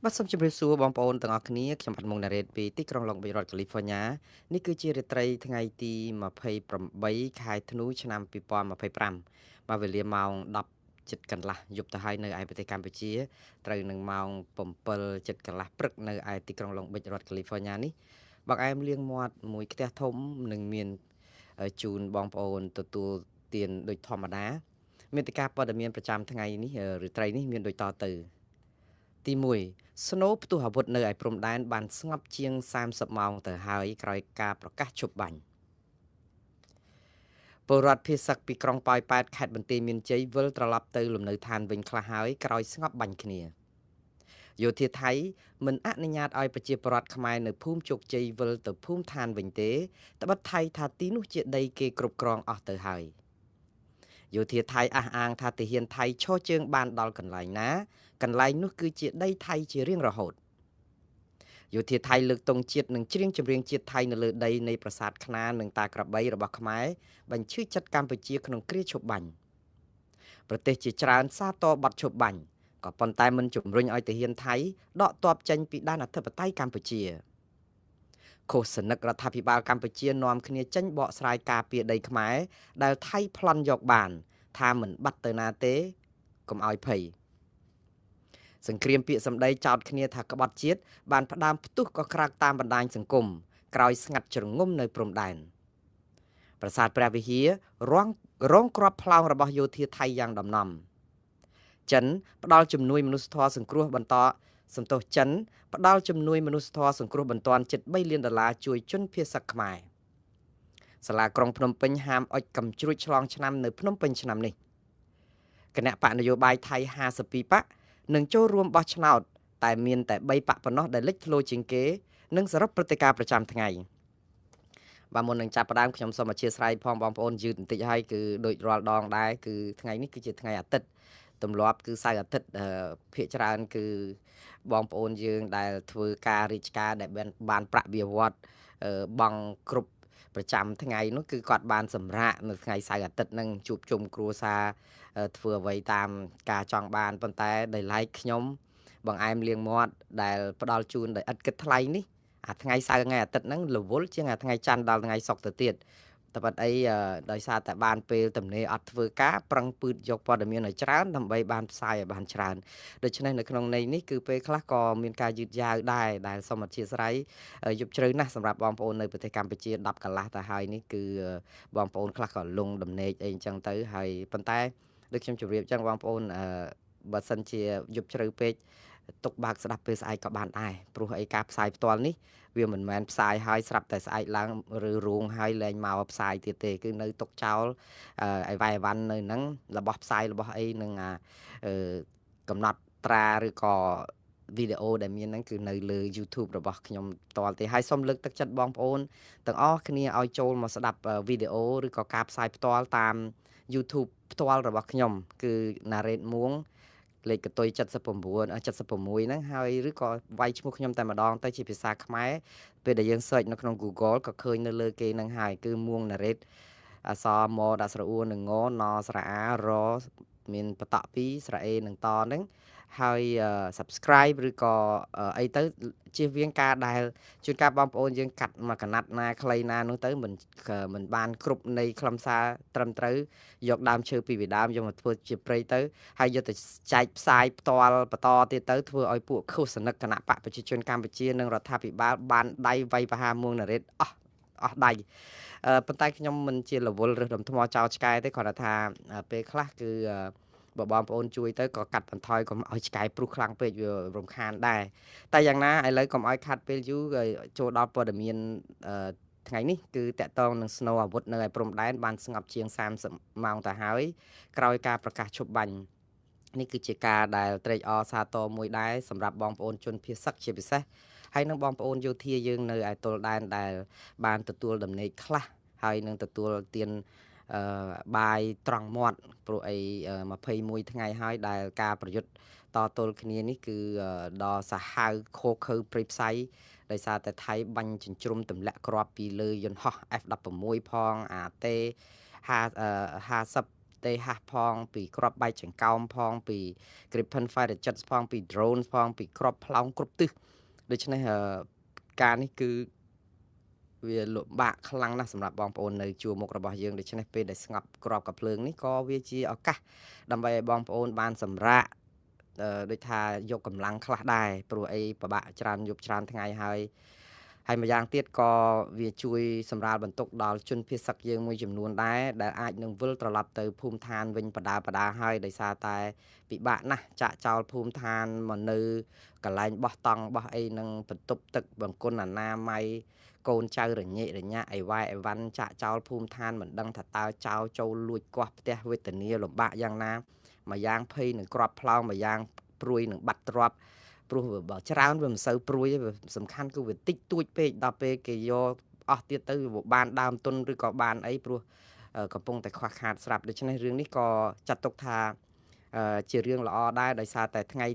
បាទសូមជម្រាបសួរបងប្អូនទាំងអស់គ្នាខ្ញុំបាទមុងណារ៉េតពីទីក្រុងឡុងបេរដ្ឋកាលីហ្វ័រញ៉ានេះគឺជារាត្រីថ្ងៃទី28ខែធ្នូឆ្នាំ2025បាទវេលាម៉ោង10ជិតកន្លះយប់ទៅហើយនៅឯប្រទេសកម្ពុជាត្រូវនឹងម៉ោង7ជិតកន្លះព្រឹកនៅឯទីក្រុងឡុងបេរដ្ឋកាលីហ្វ័រញ៉ានេះបងអែមលៀងមាត់មួយផ្ទះធំនឹងមានជូនបងប្អូនទទួលទានដូចធម្មតាមេតិការព័ត៌មានប្រចាំថ្ងៃនេះរាត្រីនេះមានដូចតទៅទី1ស្នូផ្ទុះអាវុធនៅឯព្រំដែនបានស្ងប់ជាង30ម៉ោងទៅហើយក្រោយការប្រកាសឈប់បាញ់ពលរដ្ឋភៀសសឹកពីក្រុងប៉ោយប៉ែតខេត្តបន្ទាយមានជ័យវិលត្រឡប់ទៅលំនៅឋានវិញខ្លះហើយក្រោយស្ងប់បាញ់គ្នាយោធាថៃមិនអនុញ្ញាតឲ្យប្រជាពលរដ្ឋខ្មែរនៅភូមិជោគជ័យវិលទៅភូមិឋានវិញទេត្បិតថៃថាទីនោះជាដីគេគ្រប់គ្រងអស់ទៅហើយយោធាថៃអះអាងថាទាហានថៃឈរជើងបានដល់កន្លែងណាកន្លែងនោះគឺជាដីថៃជារៀងរហូតយោធាថៃលើកទង់ជាតិនិងច្រៀងចម្រៀងជាតិថៃនៅលើដីនៃប្រាសាទខ្នាតនិងតាក្របីរបស់ខ្មែរបញ្ឈឺចិត្តកម្ពុជាក្នុងគ្រាឈប់បាញ់ប្រទេសជាច្រើនសាទរបទឈប់បាញ់ក៏ប៉ុន្តែមិនជំរុញឲ្យទាហានថៃដកទ័ពចេញពីដែនអធិបតេយ្យកម្ពុជាឃោសនិករដ្ឋាភិបាលកម្ពុជានាំគ្នាចេញបកស្រាយការពារដីខ្មែរដែលថៃប្លន់យកបានថាមិនបាត់ទៅណាទេកុំឲ្យភ័យសង្គ្រាមពាក្យសម្ដីចោទគ្នាថាក្បត់ជាតិបានផ្ដើមផ្ទុះក៏ក្រើកតាមបណ្ដាញសង្គមក្រោយស្ងាត់ជ្រងំនៅព្រំដែនប្រាសាទព្រះវិហាររងគ្រាប់ផ្លោងរបស់យោធាថៃយ៉ាងដំណំចិនផ្ដល់ជំនួយមនុស្សធម៌សង្គ្រោះបន្តសន្តោសចិនផ្ដល់ជំនួយមនុស្សធម៌សង្គ្រោះបន្ទាន់ជិត$3លានជួយជនភៀសសឹកខ្មែរសាលាក្រុងភ្នំពេញហាមអុជកំជ្រួចឆ្លងឆ្នាំនៅភ្នំពេញឆ្នាំនេះគណៈបកនយោបាយថៃ52បកនឹងចូលរួមបោះឆ្នោតតែមានតែ3បកប៉ុណ្ណោះដែលលេចធ្លោជាងគេនិងសរុបព្រឹត្តិការណ៍ប្រចាំថ្ងៃបាទមុននឹងចាប់ផ្ដើមខ្ញុំសូមអធិស្ឋានផងបងប្អូនយឺតបន្តិចហើយគឺដូចរាល់ដងដែរគឺថ្ងៃនេះគឺជាថ្ងៃអាទិត្យទម្លាប់គឺសៅរ៍អាទិត្យភាគច្រើនគឺបងប្អូនយើងដែលធ្វើការរាជការដែលបានប្រាក់បៀវត្សបង់គ្រប់ប្រចាំថ្ងៃនោះគឺគាត់បានសម្រាកនៅថ្ងៃសៅរ៍អាទិត្យហ្នឹងជួបជុំគ្រួសារធ្វើអ្វីតាមការចង់បានប៉ុន្តែដោយឡែកខ្ញុំបងអែមលៀងមាត់ដែលផ្ដល់ជូនដោយឥតគិតថ្លៃនេះអាថ្ងៃសៅរ៍ថ្ងៃអាទិត្យហ្នឹងរវល់ជាងអាថ្ងៃច័ន្ទដល់ថ្ងៃសុក្រទៅទៀតតែប៉ុតអីដោយសារតែបានពេលទំនេរអត់ធ្វើការប្រឹងពឺតយកព័ត៌មានឲ្យច្រើនដើម្បីបានផ្សាយឲ្យបានច្រើនដូច្នេះនៅក្នុងន័យនេះគឺពេលខ្លះក៏មានការយឺតយ៉ាវដែរដែលសូមអធិស្ឋានយប់ជ្រៅណាស់សម្រាប់បងប្អូននៅប្រទេសកម្ពុជា10កន្លះទៅហើយនេះគឺបងប្អូនខ្លះក៏លងដំណេកអីអញ្ចឹងទៅហើយប៉ុន្តែដូចខ្ញុំជម្រាបអញ្ចឹងបងប្អូនបើសិនជាយប់ជ្រៅពេកទុកបើកស្ដាប់ពេលស្អែកក៏បានដែរព្រោះអីការផ្សាយផ្ទាល់នេះវាមិនមែនផ្សាយហើយស្រាប់តែស្អែកឡើងឬរួងហើយលែងមកផ្សាយទៀតទេគឺនៅទុកចោលអីវ៉ៃអីវ៉ាន់នៅហ្នឹងរបស់ផ្សាយរបស់អីនឹងកំណត់ត្រាឬក៏វីដេអូដែលមានហ្នឹងគឺនៅលើ YouTube របស់ខ្ញុំផ្ទាល់ទេហើយសូមលើកទឹកចិត្តបងប្អូនទាំងអស់គ្នាឲ្យចូលមកស្ដាប់វីដេអូឬក៏ការផ្សាយផ្ទាល់តាម YouTube ផ្ទាល់របស់ខ្ញុំគឺ Narrate Muang លេខកតុយ79 76ហ្នឹងហើយឬក៏វាយឈ្មោះខ្ញុំតែម្ដងទៅជាភាសាខ្មែរពេលដែលយើង search នៅក្នុង Google ក៏ឃើញនៅលើគេហ្នឹងហើយគឺ Muang Narrate អក្សរ មដាក់ស្រអ៊ូនឹងងណស្រអារមានបត2ស្រអេនឹងតហ្នឹងហើយ subscribe ឬក៏អីទៅជៀសវាងការដែលជួនកាលបងប្អូនយើងកាត់មកកណាត់ណាខ្លីណានោះទៅមិនបានគ្រប់នៃខ្លឹមសារត្រឹមត្រូវយកដើមឈើពីពីដើមយកមកធ្វើជាព្រៃទៅហើយយកទៅចែកផ្សាយផ្ទាល់បន្តទៀតទៅធ្វើឲ្យពួកឃោសនិកគណៈបកប្រជាជនកម្ពុជានិងរដ្ឋាភិបាលបានដៃវាយប្រហារមួងណារ៉េតអស់ដៃប៉ុន្តែខ្ញុំមិនជារវល់រើសដុំថ្មចោលឆ្កែទេគ្រាន់តែថាពេលខ្លះគឺបើបងប្អូនជួយទៅក៏កាត់បន្ថយកុំឲ្យឆ្កែព្រុសខ្លាំងពេកវារំខានដែរតែយ៉ាងណាឥឡូវកុំឲ្យខាត់ពេលយូរចូលដល់ព័ត៌មានថ្ងៃនេះគឺតកតងនឹងស្នូអាវុធនៅឯព្រំដែនបានស្ងប់ជាង30ម៉ោងទៅហើយក្រោយការប្រកាសឈប់បាញ់នេះគឺជាការដែលត្រេកអរសាទរមួយដែរសម្រាប់បងប្អូនជនភៀសសឹកជាពិសេសហើយនឹងបងប្អូនយោធាយើងនៅឯទល់ដែនដែលបានទទួលដំណេកខ្លះហើយនឹងទទួលទានបាយត្រង់មាត់ព្រោះអី21ថ្ងៃហើយដែលការប្រយុទ្ធតទល់គ្នានេះគឺដល់សាហាវខូខើព្រៃផ្សៃដោយសារតែថៃបាញ់ចិញ្ជ្រុំទម្លាក់គ្រាប់ពីលើយន្តហោះ F16 ផងអាតេ50 ទេហាស់ផងពីក្របបែកចង្កោមផងពី Gripen Fighter Jet ផងពី drone ផងពីក្របផ្លោងគ្រប់ទិសដូច្នេះការនេះគឺវាលំបាកខ្លាំងណាស់សម្រាប់បងប្អូននៅជួរមុខរបស់យើងដូច្នេះពេលដែលស្ងប់ក្របកាភ្លើងនេះក៏វាជាឱកាសដើម្បីឲ្យបងប្អូនបានសម្រាកដូចថាយកកម្លាំងខ្លះដែរព្រោះអីពិបាកច្រើនយប់ច្រើនថ្ងៃហើយម្យ៉ាងទៀតក៏វាជួយសម្រាលបន្ទុកដល់ជនភៀសសឹកយើងមួយចំនួនដែរដែលអាចនឹងវិលត្រឡប់ទៅភូមិឋានវិញបដាហើយដោយសារតែពិបាកណាស់ចាក់ចោលភូមិឋានមកនៅកន្លែងបោះតង់បោះអីនឹងបន្ទប់ទឹកបង្គន់អនាម័យកូនចៅរញ៉េរញ៉ាក់អីវ៉ៃអីវ៉ាន់ចាក់ចោលភូមិឋានមិនដឹងថាតើចោលចូលលួចគាស់ផ្ទះវេទនាលំបាកយ៉ាងណាមួយយ៉ាងភ័យនឹងក្របផ្លោងមួយយ៉ាងព្រួយនឹងបាត់ទ្រព្យព្រោះបើច្រើនវាមិនសូវព្រួយទេសំខាន់គឺវាតិចតួចពេកដល់ពេលគេយកអស់ទៀតទៅវាបានដើមទុនឬក៏បានអីព្រោះកំពុងតែខ្វះខាតស្រាប់ដូច្នេះរឿងនេះក៏ចាត់ទុកថាជារឿងល្អដែរដោយសារតែថ្ងៃ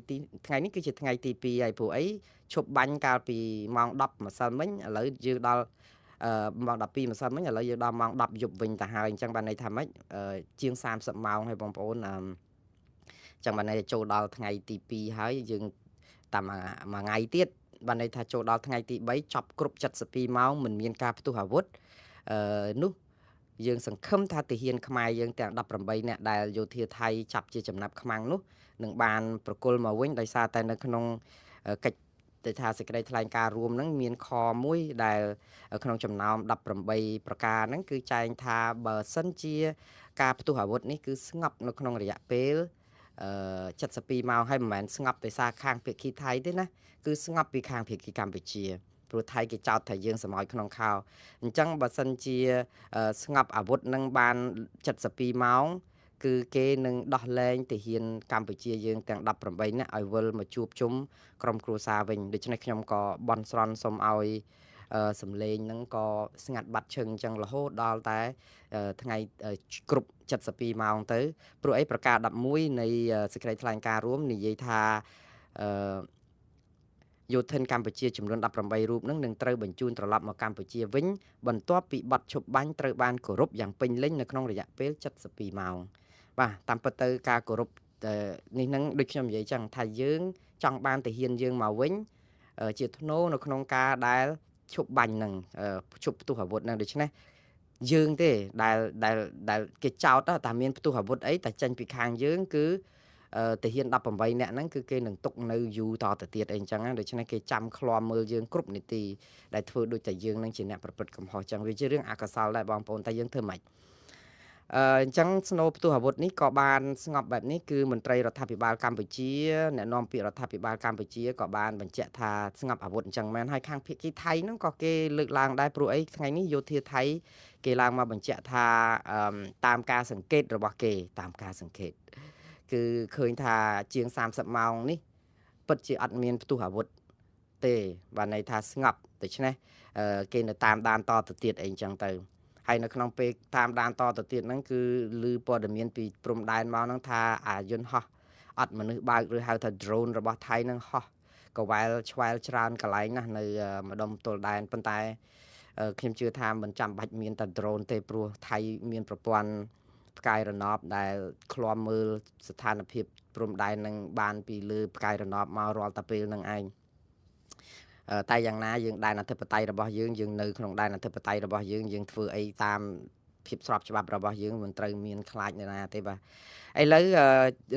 នេះគឺជាថ្ងៃទី2ហើយព្រោះអីឈប់បាញ់កាលពីម៉ោង10ម្សិលមិញឥឡូវយើងដល់ម៉ោង12ម្សិលមិញឥឡូវយើងដល់ម៉ោង10យប់វិញទៅហើយអញ្ចឹងបានន័យថាម៉េចជាង30ម៉ោងហើយបងប្អូនចឹងបានន័យចូលដល់ថ្ងៃទី2ហើយយើងតាមមួយថ្ងៃទៀតបានន័យថាចូលដល់ថ្ងៃទី3ចប់គ្រប់72ម៉ោងមិនមានការផ្ទុះអាវុធនោះយើងសង្ឃឹមថាទាហានខ្មែរយើងទាំង18នាក់ដែលយោធាថៃចាប់ជាចំណាប់ខ្មាំងនោះនឹងបានប្រគល់មកវិញដោយសារតែនៅក្នុងកិច្ចទៅថាសេចក្តីថ្លែងការណ៍រួមហ្នឹងមានខមួយដែលក្នុងចំណោម18ប្រការហ្នឹងគឺចែងថាបើសិនជាការផ្ទុះអាវុធនេះគឺស្ងប់នៅក្នុងរយៈពេល72ម៉ោងហើយមិនមែនស្ងប់ដោយសារខាងភាគីថៃទេណាគឺស្ងប់ពីខាងភាគីកម្ពុជាព្រោះថៃគេចោទថាយើងសម្អោចក្នុងខោអញ្ចឹងបើសិនជាស្ងប់អាវុធនឹងបាន72ម៉ោងគឺគេនឹងដោះលែងទាហានកម្ពុជាយើងទាំង18នាក់ឲ្យវិលមកជួបជុំក្រុមគ្រួសារវិញដូច្នេះខ្ញុំក៏បន់ស្រន់សូមឲ្យសំឡេងហ្នឹងក៏ស្ងាត់បាត់ឈឹងអញ្ចឹងរហូតដល់តែថ្ងៃគ្រប់72ម៉ោងទៅព្រោះអីប្រការ11នៃសេចក្តីថ្លែងការណ៍រួមនិយាយថាយោធិនកម្ពុជាចំនួន18រូបនឹងត្រូវបញ្ជូនត្រឡប់មកកម្ពុជាវិញបន្ទាប់ពីបទឈប់បាញ់ត្រូវបានគោរពយ៉ាងពេញលេញនៅក្នុងរយៈពេល72ម៉ោងបាទតាមពិតទៅការគោរពនេះនឹងដូចខ្ញុំនិយាយចឹងថាយើងចង់បានទាហានយើងមកវិញជាធ្នូនៅក្នុងការដែលឈប់បាញ់នឹងឈប់ផ្ទុះអាវុធនឹងដូច្នេះយើងទេដែលគេចោទថាមានផ្ទុះអាវុធអីតែចេញពីខាងយើងគឺទាហាន18នាក់ហ្នឹងគឺគេនឹងទុកនៅយូរតទៅទៀតអីអញ្ចឹងដូច្នេះគេចាំឃ្លាំមើលយើងគ្រប់នីតិដែលធ្វើដូចតែយើងនឹងជាអ្នកប្រព្រឹត្តកំហុសអញ្ចឹងវាជារឿងអកុសលដែរបងប្អូនតែយើងធ្វើម៉េចអញ្ចឹងស្នូផ្ទុះអាវុធនេះក៏បានស្ងប់បែបនេះគឺមន្ត្រីរដ្ឋាភិបាលកម្ពុជាអ្នកនាំពាក្យរដ្ឋាភិបាលកម្ពុជាក៏បានបញ្ជាក់ថាស្ងប់អាវុធអញ្ចឹងមែនហើយខាងភាគីថៃហ្នឹងក៏គេលើកឡើងដែរព្រោះអីថ្ងៃនេះយោធាថៃគេឡើងមកបញ្ជាក់ថាតាមការសង្កេតរបស់គេតាមការសង្កេតគឺឃើញថាជាង30ម៉ោងនេះពិតជាអត់មានផ្ទុះអាវុធទេបានន័យថាស្ងប់ដូច្នេះគេនៅតាមដានតទៅទៀតអីអញ្ចឹងទៅហើយនៅក្នុងពេលតាមដានតទៅទៀតហ្នឹងគឺឮព័ត៌មានពីព្រំដែនមកហ្នឹងថាអាយន្តហោះអត់មនុស្សបើកឬហៅថា drone របស់ថៃហ្នឹងហោះកវ៉ែលឆ្វែលច្រើនកន្លែងណាស់នៅម្ដុំទល់ដែនប៉ុន្តែខ្ញុំជឿថាមិនចាំបាច់មានតែ drone ទេព្រោះថៃមានប្រព័ន្ធផ្កាយរណបដែលឃ្លាំមើលស្ថានភាពព្រំដែននឹងបានពីលើផ្កាយរណបមករាល់តែពេលនឹងឯងតែយ៉ាងណាយើងដែនអធិបតេយ្យរបស់យើងនៅក្នុងដែនអធិបតេយ្យរបស់យើងធ្វើអីតាមភាពស្របច្បាប់របស់យើងមិនត្រូវមានខ្លាចណាទេបាទឥឡូវ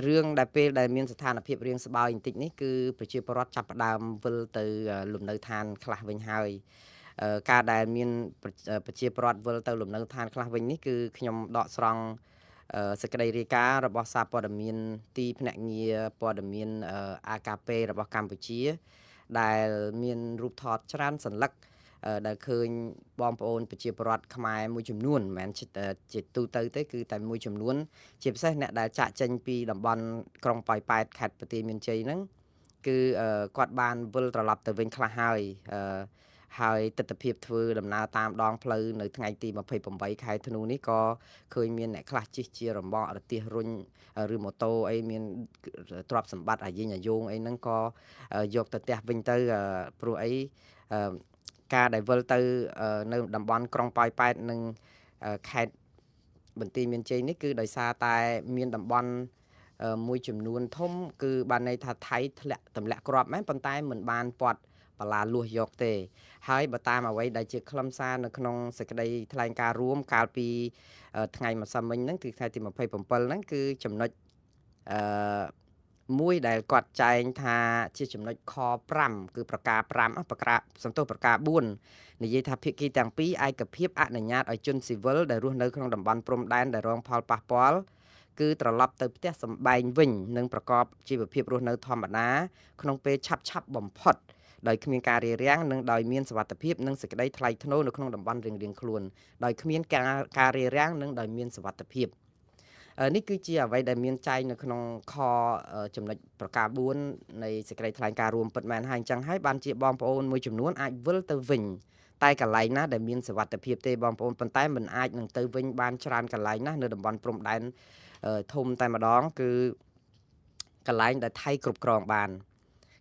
រឿងដែលពេលដែលមានស្ថានភាពរៀងស្បើយបន្តិចនេះគឺប្រជាពលរដ្ឋចាប់ផ្ដើមវិលទៅលំនៅឋានខ្លះវិញហើយការដែលមានប្រជាពលរដ្ឋវិលទៅលំនៅឋានខ្លះវិញនេះគឺខ្ញុំដកស្រង់សេចក្តីរាយការណ៍របស់សារព័ត៌មានទីភ្នាក់ងារព័ត៌មាន AKP របស់កម្ពុជាដែលមានរូបថតច្រើនសន្លឹកដែលឃើញបងប្អូនប្រជាពលរដ្ឋខ្មែរមួយចំនួនមិនមែនជាទូទៅទេគឺតែមួយចំនួនជាពិសេសអ្នកដែលចាក់ចេញពីតំបន់ក្រុងប៉ោយប៉ែតខេត្តបន្ទាយមានជ័យហ្នឹងគឺគាត់បានវិលត្រឡប់ទៅវិញខ្លះហើយទស្សនវិជ្ជាធ្វើដំណើរតាមដងផ្លូវនៅថ្ងៃទី28ខែធ្នូនេះក៏ឃើញមានអ្នកខ្លះជិះជារំបោះរទេះរុញឬម៉ូតូអីមានទ្រព្យសម្បត្តិអាយិញអាយោងអីហ្នឹងក៏យកទៅផ្ទះវិញទៅព្រោះអីការដែលវិលទៅនៅតំបន់ក្រុងប៉ោយប៉ែតនិងខេត្ត បន្ទាយមានជ័យនេះគឺដោយសារតែមានតំបន់មួយចំនួនធំគឺបានន័យថាថៃធ្លាក់ទម្លាក់គ្រាប់មែនប៉ុន្តែមិនបានពាត់បលាលួសយកទេហើយបើតាមអ្វីដែលជាខ្លឹមសារនៅក្នុងសេចក្តីថ្លែងការណ៍រួមកាលពីថ្ងៃម្សិលមិញហ្នឹងគឺថ្ងៃទី27ហ្នឹងគឺចំណុចអឺមួយដែលគាត់ចែងថាជាចំណុចខ5គឺប្រការ5ប្រការសំទោសប្រការ4និយាយថាភាគីទាំងពីរឯកភាពអនុញ្ញាតឲ្យជនស៊ីវិលដែលរស់នៅក្នុងតំបន់ព្រំដែនដែលរងផលប៉ះពាល់គឺត្រឡប់ទៅផ្ទះសម្បែងវិញនិងប្រកបជីវភាពរស់នៅធម្មតាក្នុងពេលឆាប់បំផុតដោយគ្មានការរារាំងនិងដោយមានសុវត្ថិភាពនិងសេចក្តីថ្លៃថ្នូរនៅក្នុងតំបន់រៀងៗខ្លួនដោយគ្មានការរារាំងនិងដោយមានសុវត្ថិភាពនេះគឺជាអ្វីដែលមានចែងនៅក្នុងខចំណុចប្រការ4នៃសេចក្តីថ្លែងការណ៍រួមពិតមែនហើយអញ្ចឹងហើយបានជាបងប្អូនមួយចំនួនអាចវិលទៅវិញតែកន្លែងណាដែលមានសុវត្ថិភាពទេបងប្អូនប៉ុន្តែមិនអាចនឹងទៅវិញបានច្រើនកន្លែងណានៅតំបន់ព្រំដែនធំតែម្ដងគឺកន្លែងដែលថៃគ្រប់គ្រងបាន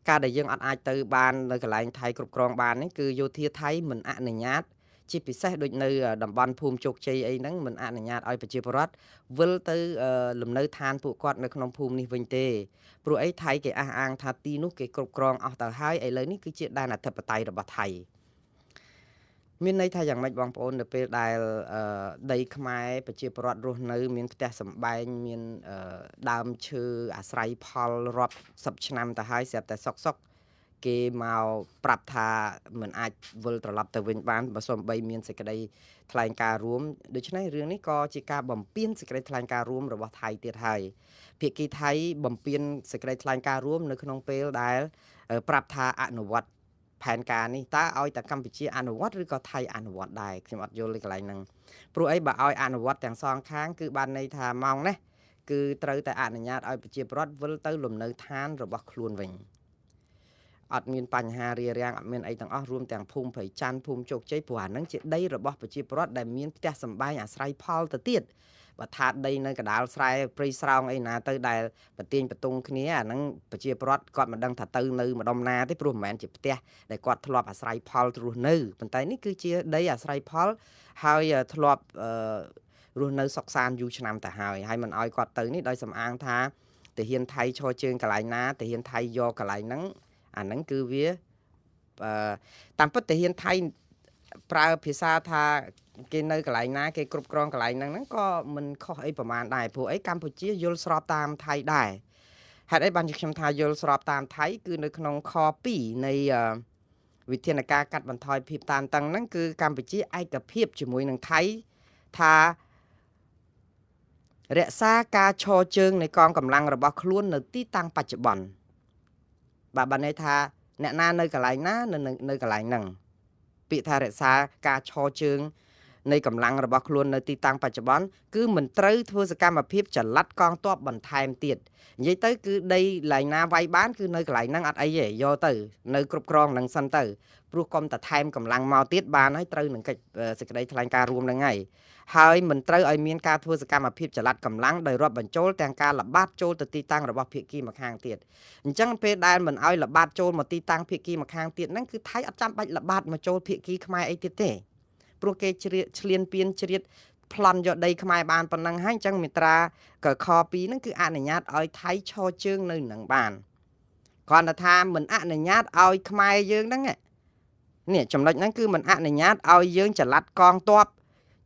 ការដែលយើងអត់អាចទៅបាននៅកន្លែងថៃគ្រប់គ្រងបាននេះគឺយោធាថៃមិនអនុញ្ញាតជាពិសេសដូចនៅតំបន់ភូមិជោគជ័យអីហ្នឹងមិនអនុញ្ញាតឲ្យប្រជាពលរដ្ឋវិលទៅលំនៅឋានពួកគាត់នៅក្នុងភូមិនេះវិញទេព្រោះអីថៃគេអះអាងថាទីនោះគេគ្រប់គ្រងអស់ទៅហើយឥឡូវនេះគឺជាដែនអធិបតេយ្យរបស់ថៃមានន័យថាយ៉ាងម៉េចបងប្អូននៅពេលដែលដីខ្មែរប្រជាពលរដ្ឋរស់នៅមានផ្ទះសម្បែងមានដើមឈើអាស្រ័យផលរាប់សិបឆ្នាំទៅហើយស្រាប់តែសុកគេមកប្រាប់ថាមិនអាចវិលត្រឡប់ទៅវិញបានបើសូម្បីមានសេចក្តីថ្លែងការណ៍រួមដូច្នេះរឿងនេះក៏ជាការបំពេញសេចក្តីថ្លែងការណ៍រួមរបស់ថៃទៀតហើយភាគីថៃបំពេញសេចក្តីថ្លែងការណ៍រួមនៅក្នុងពេលដែលប្រាប់ថាអនុវត្តផែនការនេះតើឲ្យតែកម្ពុជាអនុវត្តឬក៏ថៃអនុវត្តដែរខ្ញុំអត់យល់ទេកន្លែងហ្នឹងព្រោះអីបើឲ្យអនុវត្តទាំងសងខាងគឺបានន័យថាម៉ោងនេះគឺត្រូវតែអនុញ្ញាតឲ្យប្រជាពលរដ្ឋវិលទៅលំនៅឋានរបស់ខ្លួនវិញអត់មានបញ្ហារារាំងអត់មានអីទាំងអស់រួមទាំងភូមិព្រៃច័ន្ទភូមិជោគជ័យព្រោះអាហ្នឹងជាដីរបស់ប្រជាពលរដ្ឋដែលមានផ្ទះសម្បែងអាស្រ័យផលទៅទៀតបើថាដីនៅកណ្ដាលស្រែព្រៃស្រោងអីណាទៅដែលបន្ទាញបន្ទង់គ្នាអាហ្នឹងប្រជាពលរដ្ឋគាត់មិនដឹងថាទៅនៅម្ដុំណាទេព្រោះមិនមែនជាផ្ទះដែលគាត់ធ្លាប់អាស្រ័យផលរស់នៅប៉ុន្តែនេះគឺជាដីអាស្រ័យផលហើយធ្លាប់រស់នៅសុខសាន្តយូរឆ្នាំទៅហើយមិនអោយគាត់ទៅនេះដោយសំអាងថាទាហានថៃឈរជើងកន្លែងណាទាហានថៃយកកន្លែងហ្នឹងអាហ្នឹងគឺវាតាមពិតទាហានថៃប្រើភាសាថាគេនៅកន្លែងណាគេគ្រប់គ្រងកន្លែងហ្នឹងក៏មិនខុសអីប្រមាណដែរព្រោះអីកម្ពុជាយល់ស្របតាមថៃដែរហេតុអីបានជាខ្ញុំថាយល់ស្របតាមថៃគឺនៅក្នុងខ2នៃវិធានការកាត់បន្ថយភាពតានតឹងហ្នឹងគឺកម្ពុជាឯកភាពជាមួយនឹងថៃថារក្សាការឈរជើងនៃកងកម្លាំងរបស់ខ្លួននៅទីតាំងបច្ចុប្បន្នបានន័យថាអ្នកណានៅកន្លែងណានៅកន្លែងហ្នឹងពាក្យថារក្សាការឈរជើងនៃកម្លាំងរបស់ខ្លួននៅទីតាំងបច្ចុប្បន្នគឺមិនត្រូវធ្វើសកម្មភាពចល័តកងទ័ពបន្ថែមទៀតនិយាយទៅគឺដីឡើងណាវាយបានគឺនៅកន្លែងហ្នឹងអត់អីទេយកទៅនៅគ្រប់គ្រងនឹងសិនទៅព្រោះកុំតែថែមកម្លាំងមកទៀតបានហើយត្រូវនឹងកិច្ចសេចក្តីថ្លែងការណ៍រួមហ្នឹងហើយមិនត្រូវឲ្យមានការធ្វើសកម្មភាពចល័តកម្លាំងដោយរាប់បញ្ចូលទាំងការល្បាតចូលទៅទីតាំងរបស់ភាគីម្ខាងទៀតអញ្ចឹងពេលដែលមិនឲ្យល្បាតចូលមកទីតាំងភាគីម្ខាងទៀតហ្នឹងគឺថៃអត់ចាំបាច់ល្បាតមកចូលភាគីខ្មែរអីទៀតទេព្រោះគេឆ្លៀនពៀនជ្រៀតប្លន់យកដីខ្មែរបានប៉ុណ្ណឹងហើយអញ្ចឹងមាត្រាកខ2ហ្នឹងគឺអនុញ្ញាតឲ្យថៃឈរជើងនៅនឹងបានគ្រាន់តែថាមិនអនុញ្ញាតឲ្យខ្មែរយើងហ្នឹងនេះចំណុចហ្នឹងគឺមិនអនុញ្ញាតឲ្យយើងចល័តកងទ័ព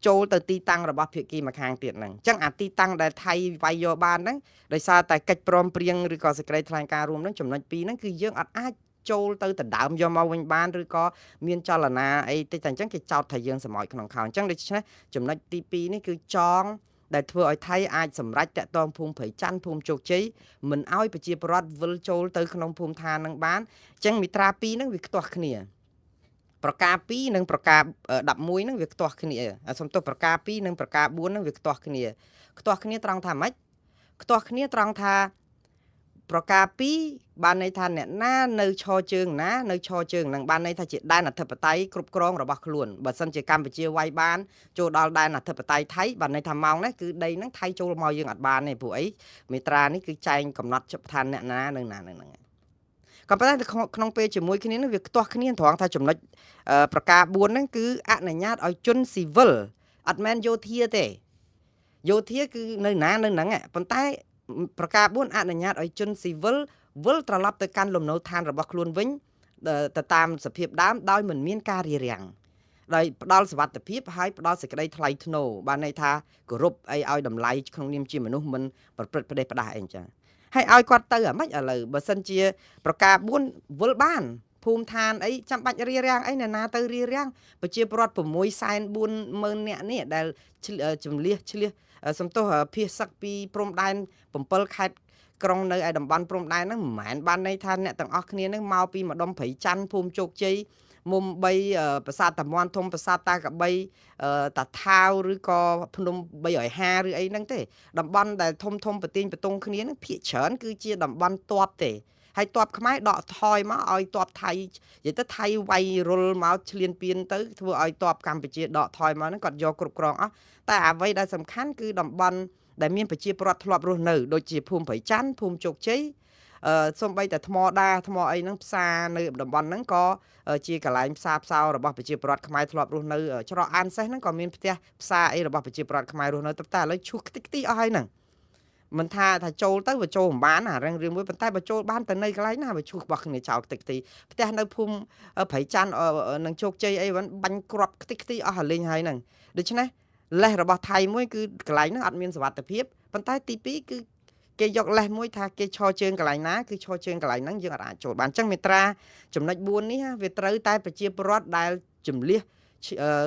ចូលទៅទីតាំងរបស់ភាគីម្ខាងទៀតហ្នឹងអញ្ចឹងអាទីតាំងដែលថៃវាយយកបានហ្នឹងដោយសារតែកិច្ចព្រមព្រៀងឬក៏សេចក្តីថ្លែងការណ៍រួមហ្នឹងចំណុច2ហ្នឹងគឺយើងអត់អាចចូលទៅដណ្ដើមយកមកវិញបានឬក៏មានចលនាអីតិចតែអញ្ចឹងគេចោទថាយើងសម្អោចក្នុងខោអញ្ចឹងដូច្នេះចំណុចទី2នេះគឺចងដែលធ្វើឲ្យថៃអាចសម្រេចតាក់ទងភូមិព្រៃច័ន្ទភូមិជោគជ័យមិនឲ្យប្រជាពលរដ្ឋវិលចូលទៅក្នុងភូមិឋាននឹងបានអញ្ចឹងមាត្រា2ហ្នឹងវាខ្ទាស់គ្នាប្រការ2និងប្រការ11ហ្នឹងវាខ្ទាស់គ្នាសំទោសប្រការ2និងប្រការ4ហ្នឹងវាខ្ទាស់គ្នាត្រង់ថាម៉េចខ្ទាស់គ្នាត្រង់ថាប្រការ2បានន័យថាអ្នកណានៅឈរជើងណានៅឈរជើងនឹងបានន័យថាជាដែនអធិបតេយ្យគ្រប់គ្រងរបស់ខ្លួនបើសិនជាកម្ពុជាវាយបានចូលដល់ដែនអធិបតេយ្យថៃបានន័យថាម៉ោងនេះគឺដីហ្នឹងថៃចូលមកយើងអត់បានទេព្រោះអីមេត្រានេះគឺចែងកំណត់ច្បាប់ឋានអ្នកណានៅណានឹងហ្នឹងក៏ប៉ុន្តែក្នុងពេលជាមួយគ្នានឹងវាខ្ទាស់គ្នាត្រង់ថាចំណុចប្រការ4ហ្នឹងគឺអនុញ្ញាតឲ្យជនស៊ីវិលអត់មែនយោធាទេ យោធាគឺនៅណានៅហ្នឹងប៉ុន្តែប្រការ4អនុញ្ញាតឲ្យជនស៊ីវិលវិលត្រឡប់ទៅកាន់លំនៅឋានរបស់ខ្លួនវិញទៅតាមសភាពដើមដោយមិនមានការរារាំងដោយផ្ដល់សុវត្ថិភាពហើយផ្ដល់សេចក្តីថ្លៃថ្នូរបានន័យថាគោរពអីឲ្យតម្លៃក្នុងនាមជាមនុស្សមិនប្រព្រឹត្តផ្ដេសផ្ដាសអីចឹងហើយឲ្យគាត់ទៅអាម៉េចឥឡូវបើសិនជាប្រការ4វិលបានភូមិឋានអីចាំបាច់រារាំងអីណាទៅរារាំងប្រជាពលរដ្ឋ640,000 នាក់នេះដែលជំលះឆ្លៀសសំទោសភៀសសឹកពីព្រំដែន7ខេត្តក្រុងនៅឯតំបន់ព្រំដែនហ្នឹងមិនមែនបានន័យថាអ្នកទាំងអស់គ្នានឹងមកពីម្ដុំព្រៃច័ន្ទភូមិជោគជ័យមុំ3ប្រាសាទតាមាន់ធំប្រាសាទតាកបីតាថាវឬក៏ភ្នំ350ឬអីហ្នឹងទេតំបន់ដែលធំប្រទីងបតុងគ្នាហ្នឹងភាគច្រើនគឺជាតំបន់តបទេហើយតបខ្មែរដកថយមកឲ្យតបថៃនិយាយទៅថៃវាយរុលមកឈ្លានពានទៅធ្វើឲ្យតបកម្ពុជាដកថយមកហ្នឹងគាត់យកគ្រប់គ្រងអស់តែអ្វីដែលសំខាន់គឺតំបន់ដែលមានប្រជាពលរដ្ឋធ្លាប់រស់នៅដូចជាភូមិព្រៃច័ន្ទភូមិជោគជ័យសំបីតែថ្មដាថ្មអីហ្នឹងផ្សារនៅតំបន់ហ្នឹងក៏ជាកន្លែងផ្សារផ្សោរបស់ប្រជាពលរដ្ឋខ្មែរធ្លាប់រស់នៅច្រកអានសេះហ្នឹងក៏មានផ្ទះផ្សារអីរបស់ប្រជាពលរដ្ឋខ្មែររស់នៅតែឥឡូវឈូសខ្ទេចខ្ទីអស់ហើយហ្នឹងមិនថាចូលទៅវាចូលមិនបានអារឿងមួយប៉ុន្តែបើចូលបានទៅនៅកន្លែងណាវាឈូសរបស់គ្នាចោលខ្ទេចខ្ទីផ្ទះនៅភូមិព្រៃច័ន្ទនឹងជោគជ័យអីបាញ់គ្រាប់ខ្ទេចខ្ទីអស់ហើយលេងហើយហ្នឹងដូច្នេះលេសរបស់ថៃមួយគឺកន្លែងហ្នឹងអត់មានសុវត្ថិភាពប៉ុន្តែទី2គឺគេយកលេសមួយថាគេឈរជើងកន្លែងណាគឺឈរជើងកន្លែងហ្នឹងយើងអាចចូលបានអញ្ចឹងមេត្រាចំណុច4នេះវាត្រូវតែប្រជាពលរដ្ឋដែលជំលះ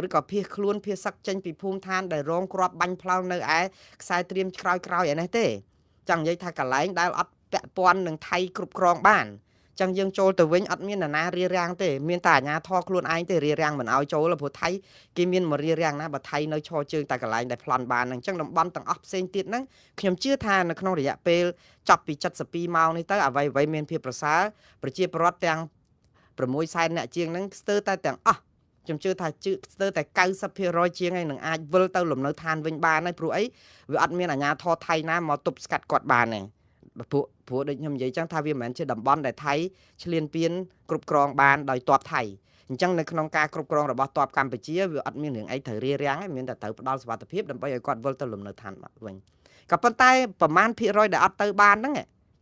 ឬក៏ភៀសខ្លួនភៀសសឹកចេញពីភូមិឋានដែលរងគ្រាប់បាញ់ផ្លោងនៅឯខ្សែត្រៀមក្រោយឯនេះទេចង់និយាយថាកន្លែងដែលអត់ពាក់ព័ន្ធនឹងថៃគ្រប់គ្រងបានចឹងយើងចូលទៅវិញអត់មាននរណារារាំងទេមានតែអាជ្ញាធរខ្លួនឯងទេរារាំងមិនឲ្យចូលព្រោះថៃគេមានមករារាំងណាបើថៃនៅឈរជើងតែកន្លែងដែលប្លន់បានអញ្ចឹងតំបន់ទាំងអស់ផ្សេងទៀតហ្នឹងខ្ញុំជឿថានៅក្នុងរយៈពេលចាប់ពី72ម៉ោងនេះទៅអ្វីមានភាពប្រសើរប្រជាពលរដ្ឋទាំង600,000នាក់ជាងហ្នឹងស្ទើរតែទាំងអស់ខ្ញុំជឿថាស្ទើរតែ90%ជាងហើយនឹងអាចវិលទៅលំនៅឋានវិញបានហើយព្រោះអីវាអត់មានអាជ្ញាធរថៃណាមកទប់ស្កាត់គាត់បានទេព្រោះដូចខ្ញុំនិយាយចឹងថាវាមិនមែនជាតំបន់ដែលថៃឈ្លានពានគ្រប់គ្រងបានដោយទ័ពថៃអញ្ចឹងនៅក្នុងការគ្រប់គ្រងរបស់ទ័ពកម្ពុជាវាអត់មានរឿងអីត្រូវរារាំងទេមានតែត្រូវផ្ដល់សុវត្ថិភាពដើម្បីឲ្យគាត់វិលទៅលំនៅឋានវិញក៏ប៉ុន្តែប្រមាណភាគរយដែលអត់ទៅបានហ្នឹង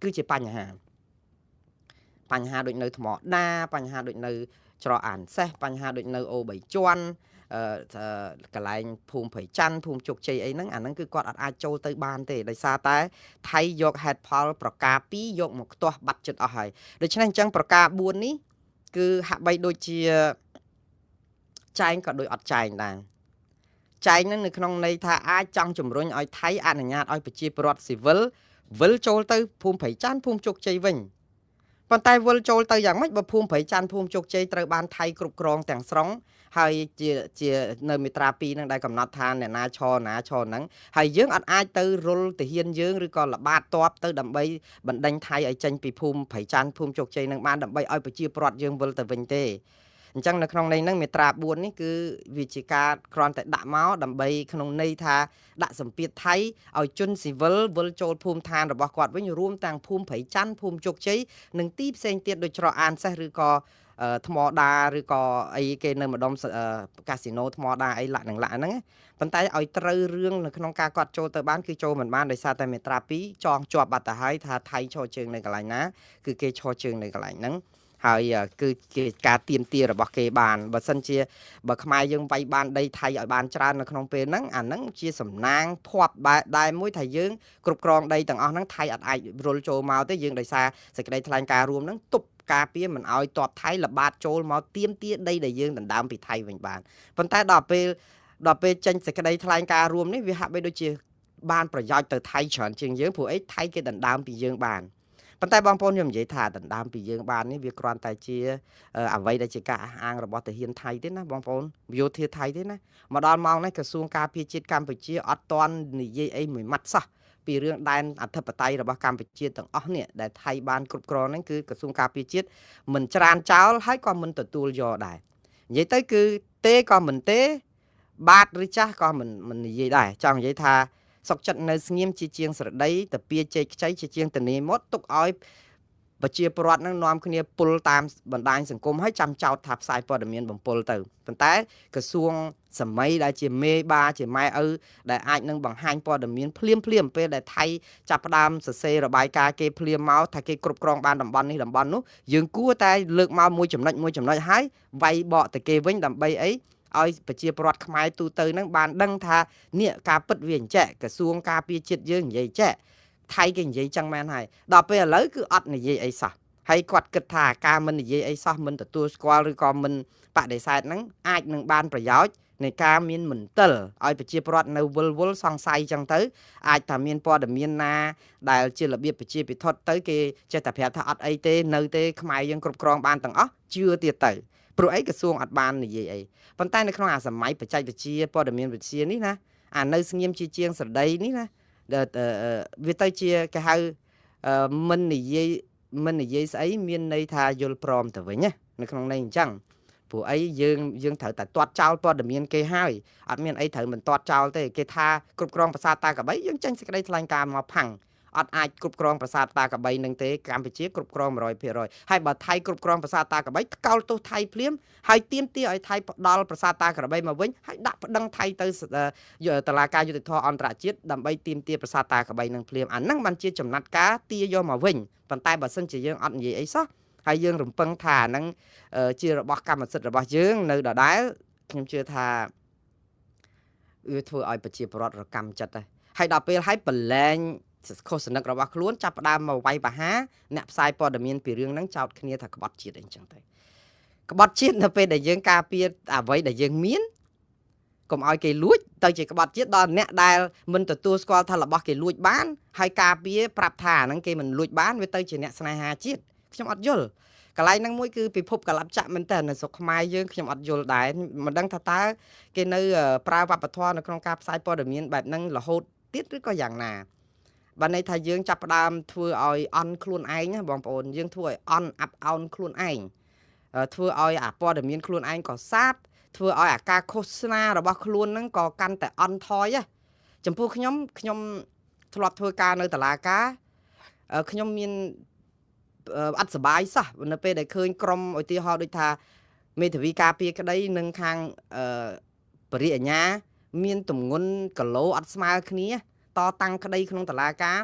គឺជាបញ្ហាដូចនៅថ្មដាបញ្ហាដូចនៅច្រកអានសេះបញ្ហាដូចនៅអូ3ជាន់កន្លែងភូមិព្រៃច័ន្ទភូមិជោគជ័យអីហ្នឹងអាហ្នឹងគឺគាត់អត់អាចចូលទៅបានទេដោយសារតែថៃយកហេតុផលប្រការ2យកមកខ្ទាស់បាត់ចិត្តអស់ហើយដូច្នេះអញ្ចឹងប្រការ4នេះគឺហាក់បីដូចជាចែងក៏ដូចអត់ចែងដែរចែងហ្នឹងនៅក្នុងន័យថាអាចចង់ជំរុញឲ្យថៃអនុញ្ញាតឲ្យប្រជាពលរដ្ឋស៊ីវិលវិលចូលទៅភូមិព្រៃច័ន្ទភូមិជោគជ័យវិញប៉ុន្តែវិលចូលទៅយ៉ាងម៉េចបើភូមិព្រៃច័ន្ទភូមិជោគជ័យត្រូវបានថៃគ្រប់គ្រងទាំងស្រុងហើយជានៅមាត្រា2ហ្នឹងដែលកំណត់ថាអ្នកណាឈរហ្នឹងហើយយើងអត់អាចទៅរុលទាហានយើងឬក៏ល្បាតតបទៅដើម្បីបណ្ដេញថៃឲ្យចេញពីភូមិព្រៃច័ន្ទភូមិជោគជ័យហ្នឹងបានដើម្បីឲ្យប្រជាពលរដ្ឋយើងវិលទៅវិញទេអញ្ចឹងនៅក្នុងន័យហ្នឹងមាត្រា4នេះគឺវាជាការគ្រាន់តែដាក់មកដើម្បីក្នុងន័យថាដាក់សម្ពាធថៃឲ្យជនស៊ីវិលវិលចូលភូមិឋានរបស់គាត់វិញរួមទាំងភូមិព្រៃច័ន្ទភូមិជោគជ័យនិងទីផ្សេងទៀតដូចច្រកអានសេះឬក៏ថ្មដាឬក៏អីគេនៅម្ដុំកាស៊ីណូថ្មដាអីហ្នឹងប៉ុន្តែឲ្យត្រូវរឿងនៅក្នុងការគាត់ចូលទៅបានគឺចូលមិនបានដោយសារតែមាត្រា2ចងជាប់បាត់ទៅហើយថាថៃឈរជើងនៅកន្លែងណាគឺគេឈរជើងនៅកន្លែងហ្នឹងហើយគឺជាការទៀមទារបស់គេបានបើសិនជាបើខ្មែរយើងវាយបានដីថៃឲ្យបានច្រើននៅក្នុងពេលហ្នឹងអាហ្នឹងជាសំណាងភ័ព្វដែរមួយថាយើងគ្រប់គ្រងដីទាំងអស់ហ្នឹងថៃអត់អាចរុលចូលមកទេយើងដោយសារសេចក្តីថ្លែងការណ៍រួមហ្នឹងទប់ការពារមិនឲ្យទ័ពថៃល្បាតចូលមកទៀមទាដីដែលយើងដណ្ដើមពីថៃវិញបានប៉ុន្តែដល់ពេលចេញសេចក្តីថ្លែងការណ៍រួមនេះវាហាក់បីដូចជាបានប្រយោជន៍ទៅថៃច្រើនជាងយើងព្រោះអីថៃគេដណ្ដើមពីយើងបានប៉ុន្តែបងប្អូនខ្ញុំនិយាយថាដណ្ដើមពីយើងបាននេះវាគ្រាន់តែជាអ្វីដែលជាការអះអាងរបស់ទាហានថៃទេណាបងប្អូនយោធាថៃទេណាមកដល់ម៉ោងនេះក្រសួងការពារជាតិកម្ពុជាអត់ទាន់និយាយអីមួយម៉ាត់សោះពីរឿងដែនអធិបតេយ្យរបស់កម្ពុជាទាំងអស់នេះដែលថៃបានគ្រប់គ្រងហ្នឹងគឺក្រសួងការពារជាតិមិនច្រានចោលហើយក៏មិនទទួលយកដែរនិយាយទៅគឺទេក៏មិនទេបាទឬចាស់ក៏មិននិយាយដែរចង់និយាយថាសុកចិត្តនៅស្ងៀមជាជាងស្រដីតាពីជ័យខ្ចីជាជាងតនីមុតទុកឲ្យប្រជាពលរដ្ឋនឹងនាំគ្នាពុលតាមបណ្ដាញសង្គមហើយចាំចោតថាផ្សាយព័ត៌មានបំពុលទៅប៉ុន្តែក្រសួង សម័យដែលជាមេបាជាម៉ែឪដែលអាចនឹងបង្ហាញព័ត៌មានភ្លាមពេលដែលថៃចាប់ផ្ដើមសរសេររបាយការណ៍គេភ្លាមមកថាគេគ្រប់គ្រងបានតំបន់នេះតំបន់នោះយើងគួរតែលើកមកមួយចំណុចហើយវាយបកទៅគេវិញដើម្បីអីឲ្យប្រជាពលរដ្ឋខ្មែរទូទៅនឹងបានដឹងថានេះការពិតវាអញ្ចឹងក្រសួងការពារជាតិយើងនិយាយចេះថៃគេនិយាយចឹងមែនហើយដល់ពេលឥឡូវគឺអត់និយាយអីសោះហើយគាត់គិតថាការមិននិយាយអីសោះមិនទទួលស្គាល់ឬក៏មិនបដិសេធហ្នឹងអាចនឹងបានប្រយោជន៍នៃការមានមន្ទិលឲ្យប្រជាពលរដ្ឋនៅវល់សង្ស័យចឹងទៅអាចថាមានព័ត៌មានណាដែលជារបៀបប្រជាពិធទៅគេចេះតែប្រាប់ថាអត់អីទេនៅទេខ្មែរយើងគ្រប់គ្រងបានទាំងអស់ជឿទៀតទៅព្រោះអីក្រសួងអត់បាននិយាយអីប៉ុន្តែនៅក្នុងអាសម័យបច្ចេកវិទ្យាព័ត៌មានវិទ្យានេះណាអានៅស្ងៀមជាងស្រដីនេះណាវាទៅជាគេហៅមិននិយាយស្អីមានន័យថាយល់ព្រមទៅវិញណានៅក្នុងន័យអញ្ចឹងព្រោះអីយើងត្រូវតែទាត់ចោលព័ត៌មានគេហើយអត់មានអីត្រូវមិនទាត់ចោលទេគេថាគ្រប់គ្រងប្រាសាទតាកបីយើងចេញសេចក្តីថ្លែងការណ៍មកផាំងអត់អាចគ្រប់គ្រងប្រាសាទតាកបីនឹងទេកម្ពុជាគ្រប់គ្រង 100% ហើយបើថៃគ្រប់គ្រងប្រាសាទតាកបីកោលទោសថៃភ្លាមហើយទាមទារឲ្យថៃផ្ដាល់ប្រាសាទតាកបីមកវិញហើយដាក់ប្តឹងថៃទៅតុលាការយុត្តិធម៌អន្តរជាតិដើម្បីទាមទារប្រាសាទតាកបីនឹងភ្លាមអាហ្នឹងបានជាចំណាត់ការទាយកមកវិញប៉ុន្តែបើសិនជាយើងអត់និយាយអីសោះហើយយើងរំពឹងថាអាហ្នឹងជារបស់កម្មសិទ្ធិរបស់យើងនៅដដែលខ្ញុំជឿថាវាធ្វើឲ្យប្រជាពលរដ្ឋរកម្មចិត្តហើយដល់ពេលហើយប្រឡែងខុសសនឹករបស់ខ្លួនចាប់ផ្ដើមមកវាយប្រហារអ្នកផ្សាយព័ត៌មានពីរឿងហ្នឹងចោទគ្នាថាក្បត់ជាតិអីចឹងទៅក្បត់ជាតិនៅពេលដែលយើងការពារអ្វីដែលយើងមានកុំឲ្យគេលួចទៅជាក្បត់ជាតិដល់អ្នកដែលមិនទទួលស្គាល់ថារបស់គេលួចបានហើយការពារប្រាប់ថាហ្នឹងគេមិនលួចបានវាទៅជាអ្នកស្នេហាជាតិខ្ញុំអត់យល់កន្លែងហ្នឹងមួយគឺពិភពកលបចៈមែនតើនៅស្រុកខ្មែរយើងខ្ញុំអត់យល់ដែរមិនដឹងថាតើគេនៅប្រើវប្បធម៌នៅក្នុងការផ្សាយព័ត៌មានបែបហ្នឹងរហូតទៀតឬក៏យ៉ាងណាបានន័យថាយើងចាប់ផ្ដើមធ្វើឲ្យអន់ខ្លួនឯងណាបងប្អូនយើងធ្វើឲ្យអន់អាប់អោនខ្លួនឯងធ្វើឲ្យអាព័ត៌មានខ្លួនឯងក៏សាបធ្វើឲ្យអាការឃោសនារបស់ខ្លួនហ្នឹងក៏កាន់តែអន់ថយចំពោះខ្ញុំធ្លាប់ធ្វើការនៅតុលាការខ្ញុំមានអត់សុបាយសោះនៅពេលដែលឃើញក្រុមឧទាហរណ៍ដូចថាមេធាវីការពារក្តីនឹងខាងបរិយាញ្ញាមានទម្ងន់គីឡូអត់ស្មើគ្នាតតាំងក្តីក្នុងតុលាការ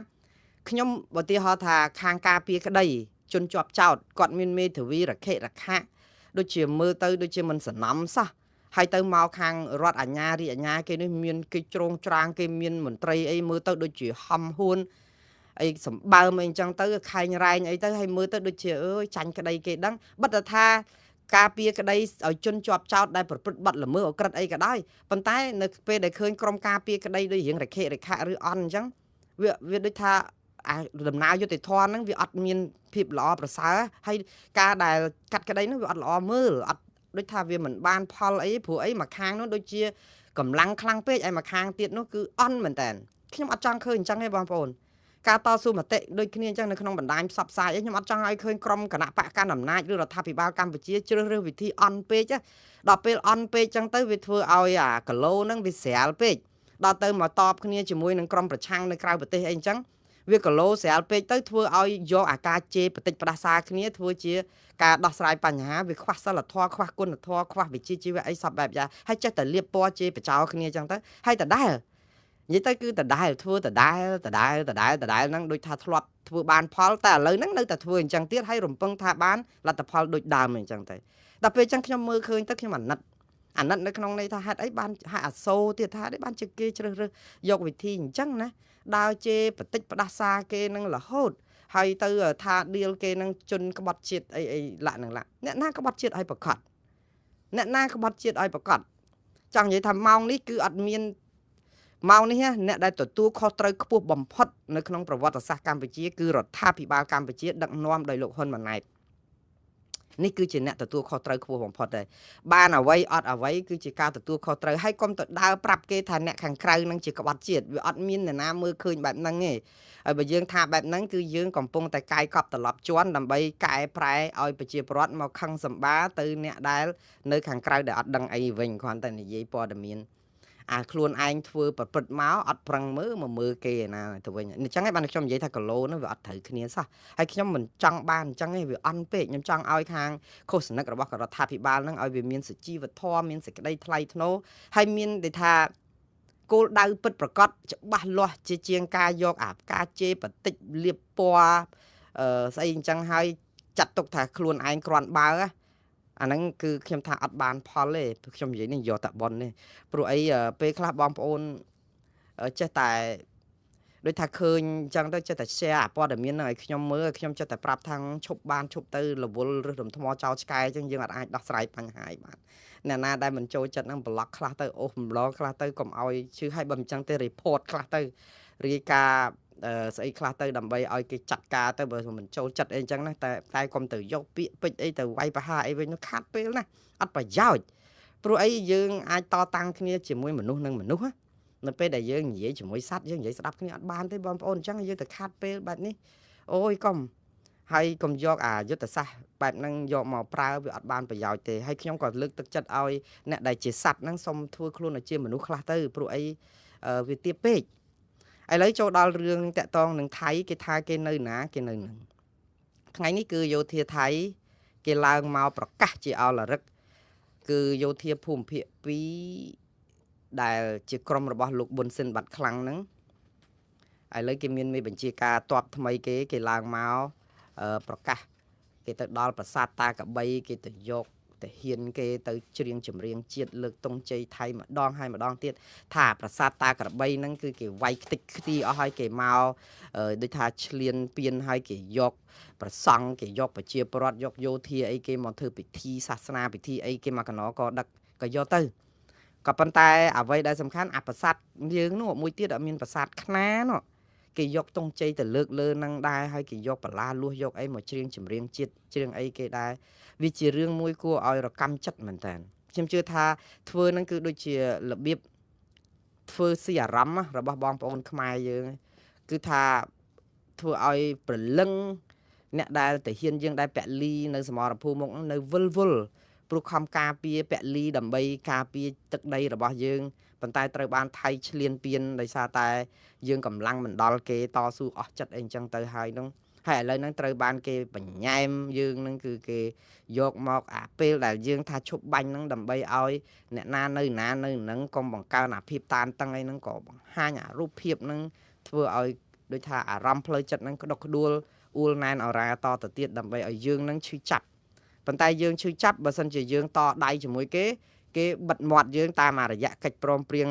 ខ្ញុំឧទាហរណ៍ថាខាងការពារក្តីជនជាប់ចោតគាត់មានមេធាវីរខិរខៈដូចជាមើលទៅដូចជាមិនសំណំសោះហើយទៅមកខាងរដ្ឋអាជ្ញារាជអាជ្ញាគេនេះមានគេជ្រងច្រាងគេមានមន្ត្រីអីមើលទៅដូចជាហំហួនអីសម្បើមអីអញ្ចឹងទៅខែងរែងអីទៅហើយមើលទៅដូចជាអើយចាញ់ក្តីគេដឹងបិទថាការពារក្តីឲ្យជនជាប់ចោតដែលប្រព្រឹត្តបទល្មើសអក្រិតអីក៏ដោយប៉ុន្តែនៅពេលដែលឃើញក្រុមការពារក្តីដូចរៀងរខិរខៈឬអន់អញ្ចឹងវាដូចថាដំណើរយុត្តិធម៌ហ្នឹងវាអត់មានភាពល្អប្រសើរហើយការដែលកាត់ក្តីហ្នឹងវាអត់ល្អមើលអត់ដូចថាវាមិនបានផលអីព្រោះអីមួយខាងនោះដូចជាកម្លាំងខ្លាំងពេកហើយមួយខាងទៀតនោះគឺអន់មែនតើខ្ញុំអត់ចង់ឃើញអញ្ចឹងទេបងប្អូនការតស៊ូមតិដូចគ្នាអញ្ចឹងនៅក្នុងបណ្ដាញផ្សព្វផ្សាយខ្ញុំអត់ចង់ឲ្យឃើញក្រុមគណៈបកកណ្ដាលអំណាចឬរដ្ឋាភិបាលកម្ពុជាជ្រើសរើសវិធីអន់ពេកដល់ពេលអន់ពេកអញ្ចឹងទៅវាធ្វើឲ្យអាគីឡូហ្នឹងវាស្រាលពេកដល់ទៅមកតបគ្នាជាមួយនឹងក្រុមប្រឆាំងនៅក្រៅប្រទេសអីអញ្ចឹងវាគីឡូស្រាលពេកទៅធ្វើឲ្យយកអាការជេរបតិចផ្ដាសាគ្នាធ្វើជាការដោះស្រាយបញ្ហាវាខ្វះសិលធម៌ខ្វះគុណធម៌ខ្វះវិជ្ជាជីវៈអីសពបែបយ៉ាងហើយចេះតែលៀបពណ៌ជេរបចោគ្នាអញ្ចឹងទៅហើយដដែលនិយាយទៅគឺដដែលធ្វើដដែលហ្នឹងដូចថាធ្លាប់ធ្វើបានផលតែឥឡូវហ្នឹងនៅតែធ្វើអញ្ចឹងទៀតហើយរំពឹងថាបានលទ្ធផលដូចដើមអញ្ចឹងទៅដល់ពេលអញ្ចឹងខ្ញុំមើលឃើញទៅខ្ញុំអាណិតនៅក្នុងន័យថាហេតុអីបានហាក់អាសូរទៀតថាបានជាគេជ្រើសរើសយកវិធីអញ្ចឹងណាដើរជេរបតិចផ្ដាសាគេនឹងរហូតហើយទៅថាឌីលគេនឹងជន់ក្បត់ជាតិអីលាក់នឹងលាក់អ្នកណាក្បត់ជាតិឲ្យប្រកាសអ្នកណាក្បត់ជាតិឲ្យប្រកាសចង់និយាយថាម៉ោងនេះគឺអត់មានម៉ោងនេះអ្នកដែលទទួលខុសត្រូវខ្ពស់បំផុតនៅក្នុងប្រវត្តិសាស្ត្រកម្ពុជាគឺរដ្ឋាភិបាលកម្ពុជាដឹកនាំដោយលោកហ៊ុនម៉ាណែតនេះគឺជាអ្នកទទួលខុសត្រូវខ្ពស់បំផុតដែរបានអ្វីអត់អ្វីគឺជាការទទួលខុសត្រូវហើយកុំទៅដើរប្រាប់គេថាអ្នកខាងក្រៅនឹងជាក្បត់ជាតិវាអត់មាននរណាមើលឃើញបែបហ្នឹងទេហើយបើយើងថាបែបហ្នឹងគឺយើងកំពុងតែកាយកប់ត្រឡប់ជន់ដើម្បីកែប្រែឲ្យប្រជាពលរដ្ឋមកខឹងសម្បាទៅអ្នកដែលនៅខាងក្រៅដែលអត់ដឹងអីវិញគ្រាន់តែនិយាយព័ត៌មាន ខ្លួនឯងធ្វើប្រព្រឹត្តមកអត់ប្រឹងមើលគេណាទៅវិញអញ្ចឹងឯងបានខ្ញុំនិយាយថាគីឡូហ្នឹងវាអត់ត្រូវគ្នាសោះហើយខ្ញុំមិនចង់បានអញ្ចឹងឯងវាអន់ពេកខ្ញុំចង់ឲ្យខាងឃោសនិករបស់រដ្ឋាភិបាលហ្នឹងឲ្យវាមានសុជីវធម៌មានសេចក្តីថ្លៃថ្នូរហើយមានដូចថាគោលដៅពិតប្រាកដច្បាស់លាស់ជាងការយកការជេរបតិចលៀបពណ៌ស្អីអញ្ចឹងហើយចាត់ទុកថាខ្លួនឯងគ្រាន់បើអាហ្នឹងគឺខ្ញុំថាអត់បានផលទេខ្ញុំនិយាយនេះយកតែប៉ុននេះព្រោះអីពេលខ្លះបងប្អូនចេះតែដូចថាឃើញអញ្ចឹងទៅចេះតែ share ព័ត៌មានហ្នឹងឲ្យខ្ញុំមើលខ្ញុំចេះតែប្រាប់ថាឈប់ទៅរវល់ឬរំថ្មចោលឆ្កែអញ្ចឹងយើងអាចដោះស្រាយបញ្ហាឲ្យបានអ្នកណាដែលមិនចូលចិត្តហ្នឹងប្លុកខ្លះទៅអូសម្លងខ្លះទៅកុំឲ្យឈឺឲ្យបើមិនអញ្ចឹងទេ report ខ្លះទៅរាយការណ៍ស្អីខ្លះទៅដើម្បីឲ្យគេចាត់ការទៅបើមិនចូលចិត្តអីអញ្ចឹងណាតែកុំទៅយកពាក្យពេចន៍អីទៅវាយប្រហារអីវិញនោះខាត់ពេលណាអត់ប្រយោជន៍ព្រោះអីយើងអាចតតាំងគ្នាជាមួយមនុស្សនឹងមនុស្សនៅពេលដែលយើងនិយាយជាមួយសត្វយើងនិយាយស្ដាប់គ្នាអត់បានទេបងប្អូនអញ្ចឹងយើងទៅខាត់ពេលបែបនេះអូយកុំហើយកុំយកយុទ្ធសាស្ត្របែបហ្នឹងយកមកប្រើវាអត់បានប្រយោជន៍ទេហើយខ្ញុំក៏លើកទឹកចិត្តឲ្យអ្នកដែលជាសត្វហ្នឹងសុំធ្វើខ្លួនឲ្យជាមនុស្សខ្លះទៅព្រោះអីវាទាបពេកឥឡូវចូលដល់រឿងតាក់ទងនឹងថៃគេថាគេនៅណាគេនៅនឹងថ្ងៃនេះគឺយោធាថៃគេឡើងមកប្រកាសជាអលរឹកគឺយោធាភូមិភាគ2ដែលជាក្រុមរបស់លោកប៊ុនស៊ិនបាត់ខ្លាំងហ្នឹងឥឡូវគេមានមេបញ្ជាការតបថ្មីគេឡើងមកប្រកាសគេទៅដល់ប្រាសាទតាកបីគេទៅយកទៅហ៊ានគេទៅច្រៀងចម្រៀងជាតិលើកទង់ជ័យថៃម្ដងហើយម្ដងទៀតថាប្រាសាទតាក្របីហ្នឹងគឺគេវាយខ្ទេចខ្ទីអស់ហើយគេមកដូចថាឆ្លៀនពៀនហើយគេយកប្រសង់គេយកប្រជាពលរដ្ឋយកយោធាអីគេមកធ្វើពិធីសាសនាពិធីអីគេមកកណោក៏ដឹកក៏យកទៅក៏ប៉ុន្តែអ្វីដែលសំខាន់ប្រាសាទយើងនោះមួយទៀតអត់មានប្រាសាទខ្នានោះគេយកទង់ជ័យទៅលើកលើនឹងដែរហើយគេយកបលាលួសយកអីមកច្រៀងចម្រៀងជាតិច្រៀងអីគេដែរវាជារឿងមួយគួរឲ្យរកម្មចិត្តមែនតើខ្ញុំជឿថាធ្វើនឹងគឺដូចជារបៀបធ្វើស៊ីអារម្មណ៍របស់បងប្អូនខ្មែរយើងគឺថាធ្វើឲ្យប្រលឹងអ្នកដែលទៅហ៊ានយើងដែលពលីនៅសមរភូមិមកនៅវិលព្រោះខំការពារពលីដើម្បីការពារទឹកដីរបស់យើងប៉ុន្តែត្រូវបានថៃឈ្លានពានដោយសារតែយើងកម្លាំងមិនដល់គេតស៊ូអស់ចិត្តអីអញ្ចឹងទៅហើយនោះហើយឥឡូវហ្នឹងត្រូវបានគេបញ្ញែមយើងហ្នឹងគឺគេយកមកពេលដែលយើងថាឈប់បាញ់ហ្នឹងដើម្បីឲ្យអ្នកណានៅហ្នឹងកុំបង្កើនអាភាពតានតឹងអីហ្នឹងក៏បង្ហាញរូបភាពហ្នឹងធ្វើឲ្យដូចថាអារម្មណ៍ផ្លូវចិត្តហ្នឹងក្តុកក្តួលអ៊ូលណែនអរ៉ាតទៅទៀតដើម្បីឲ្យយើងហ្នឹងឈឺចាប់ប៉ុន្តែយើងឈឺចាប់បើសិនជាយើងតដៃជាមួយគេបិទមាត់យើងតាមរយៈកិច្ចព្រមព្រៀង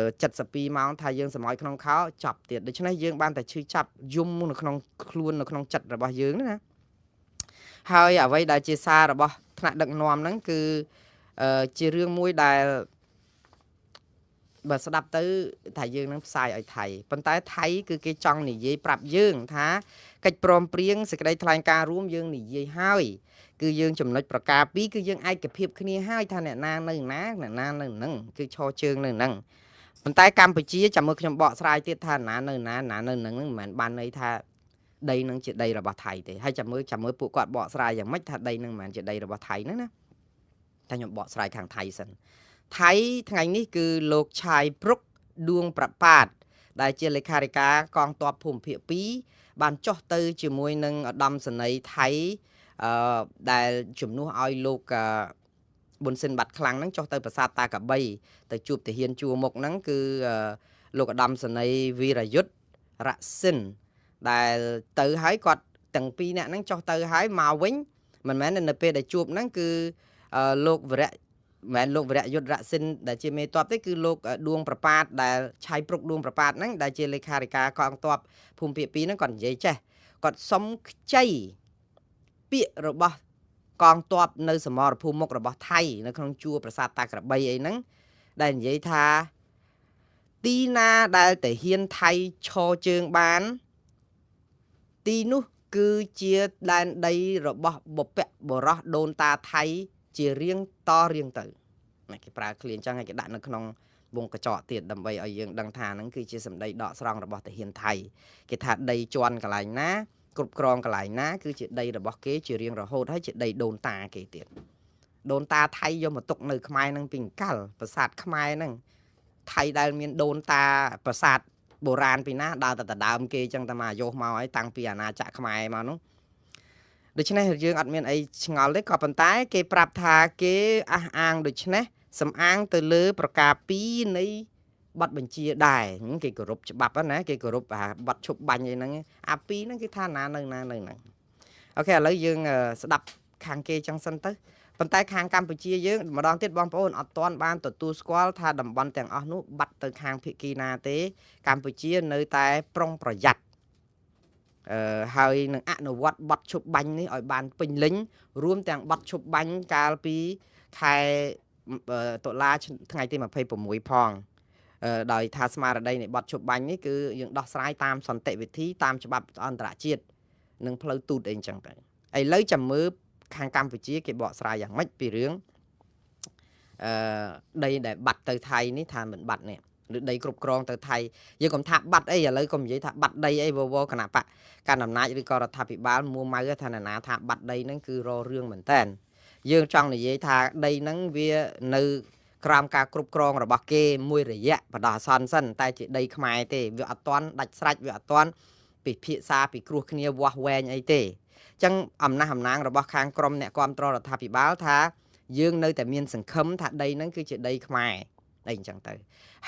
72ម៉ោងថាយើងសម្អោយក្នុងខោចាប់ទៀតដូច្នេះយើងបានតែឈឺចាប់យំនៅក្នុងខ្លួននៅក្នុងចិត្តរបស់យើងណាហើយអ្វីដែលជាសាររបស់ថ្នាក់ដឹកនាំហ្នឹងគឺជារឿងមួយដែលបើស្ដាប់ទៅថាយើងនឹងផ្សាយឲ្យថៃប៉ុន្តែថៃគឺគេចង់និយាយប្រាប់យើងថាកិច្ចព្រមព្រៀងសេចក្តីថ្លែងការណ៍រួមយើងនិយាយហើយគឺយើងចំណុចប្រការ2គឺយើងឯកភាពគ្នាហើយថាអ្នកណានៅណាអ្នកណានៅនឹងគឺឈរជើងនៅនឹងប៉ុន្តែកម្ពុជាចាំមើលខ្ញុំបកស្រាយទៀតថាណានៅណានៅនឹងមិនមែនបានន័យថាដីនឹងជាដីរបស់ថៃទេហើយចាំមើលពួកគាត់បកស្រាយយ៉ាងម៉េចថាដីនឹងមិនមែនជាដីរបស់ថៃហ្នឹងណាតែខ្ញុំបកស្រាយខាងថៃសិនថៃថ្ងៃនេះគឺលោកឆាយព្រុកដួងប្រប៉ាតដែលជាលេខាធិការកងទ័ពភូមិភាគ2បានចុះទៅជាមួយនឹងឧត្តមសេនីយ៍ថៃដែលជំនួសឲ្យលោកប៊ុនស៊ិនបាត់ខ្លាំងហ្នឹងចុះទៅប្រាសាទតាកបីទៅជួបទាហានជួរមុខហ្នឹងគឺលោកឧត្តមសេនីយ៍វីរយុទ្ធរ៉ាសិនដែលទៅហើយគាត់ទាំងពីរនាក់ហ្នឹងចុះទៅហើយមកវិញមិនមែននៅពេលដែលជួបហ្នឹងគឺលោកវរៈមិនមែនលោកវរៈយុទ្ធរ៉ាសិនដែលជាមេតបទេគឺលោកដួងប្រប៉ាតដែលឆៃព្រុកដួងប្រប៉ាតហ្នឹងដែលជាលេខាធិការកងទ័ពភូមិភាគ2ហ្នឹងគាត់និយាយចេះគាត់សុំខ្ចីពាក្យរបស់កងទ័ពនៅសមរភូមិមុខរបស់ថៃនៅក្នុងជួរប្រាសាទតាក្របីអីហ្នឹងដែលនិយាយថាទីណាដែលតាហ៊ានថៃឈរជើងបានទីនោះគឺជាដែនដីរបស់បុព្វបុរសដូនតាថៃជារៀងទៅគេប្រើឃ្លាអញ្ចឹងឲ្យគេដាក់នៅក្នុងវងកញ្ចក់ទៀតដើម្បីឲ្យយើងដឹងថាហ្នឹងគឺជាសម្ដីដកស្រង់របស់តាហ៊ានថៃគេថាដីជន់កន្លែងណាគ្រប់គ្រងកន្លែងណាគឺជាដីរបស់គេជារៀងរហូតហើយជាដីដូនតាគេទៀតដូនតាថៃយកមកទុកនៅខ្មែរហ្នឹងពីអង្កលប្រាសាទខ្មែរហ្នឹង ថៃដែលមានដូនតាប្រាសាទបុរាណពីណាដើរតែដើមគេចឹងតែមកយកមកឲ្យតាំងពីអាណាចក្រខ្មែរមកនោះដូច្នេះយើងអត់មានអីឆ្ងល់ទេក៏ប៉ុន្តែគេប្រាប់ថាគេអះអាងដូច្នេះសំអាងទៅលើប្រការ2នៃប័ណ្ណបញ្ជាដែរគេគោរពច្បាប់ណាគេគោរពប័ណ្ណឈប់បាញ់អីហ្នឹងអា2ហ្នឹងគេថាណានៅហ្នឹងអូខេឥឡូវយើងស្ដាប់ខាងគេចឹងសិនទៅប៉ុន្តែខាងកម្ពុជាយើងម្ដងទៀតបងប្អូនអត់ទាន់បានទទួលស្គាល់ថាតំបន់ទាំងអស់នោះបាត់ទៅខាងភាគីណាទេកម្ពុជានៅតែប្រុងប្រយ័ត្នហើយនឹងអនុវត្តប័ណ្ណឈប់បាញ់នេះឲ្យបានពេញលេញរួមទាំងប័ណ្ណឈប់បាញ់កាលពីខែតុលាថ្ងៃទី26ផងដោយថាស្មារតីនៃប័ណ្ណឈប់បាញ់នេះគឺយើងដោះស្រាយតាមសន្តិវិធីតាមច្បាប់អន្តរជាតិនិងផ្លូវទូតអីចឹងទៅឥឡូវចាំមើលខាងកម្ពុជាគេបកស្រាយយ៉ាងម៉េចពីរឿងដីដែលបាត់ទៅថៃនេះថាមិនបាត់នេះឬដីគ្រប់គ្រងទៅថៃយើងកុំថាបាត់អីឥឡូវកុំនិយាយថាបាត់ដីអីវគណៈបកកាន់អំណាចឬក៏រដ្ឋាភិបាលមួម៉ៅថាណាថាបាត់ដីហ្នឹងគឺររឿងមែនតើយើងចង់និយាយថាដីហ្នឹងវានៅក្រោមការគ្រប់គ្រងរបស់គេមួយរយៈបដោះអាសន្នសិនតែជាដីខ្មែរទេវាអត់ទាន់ដាច់ស្រេចវាអត់ទាន់ពិភាក្សាពីគ្រោះគ្នាវាស់វែងអីទេចឹងអំណះអំណាងរបស់ខាងក្រមអ្នកគ្រប់គ្រងរដ្ឋាភិបាលថាយើងនៅតែមានសង្ឃឹមថាដីហ្នឹងគឺជាដីខ្មែរអីអញ្ចឹងទៅ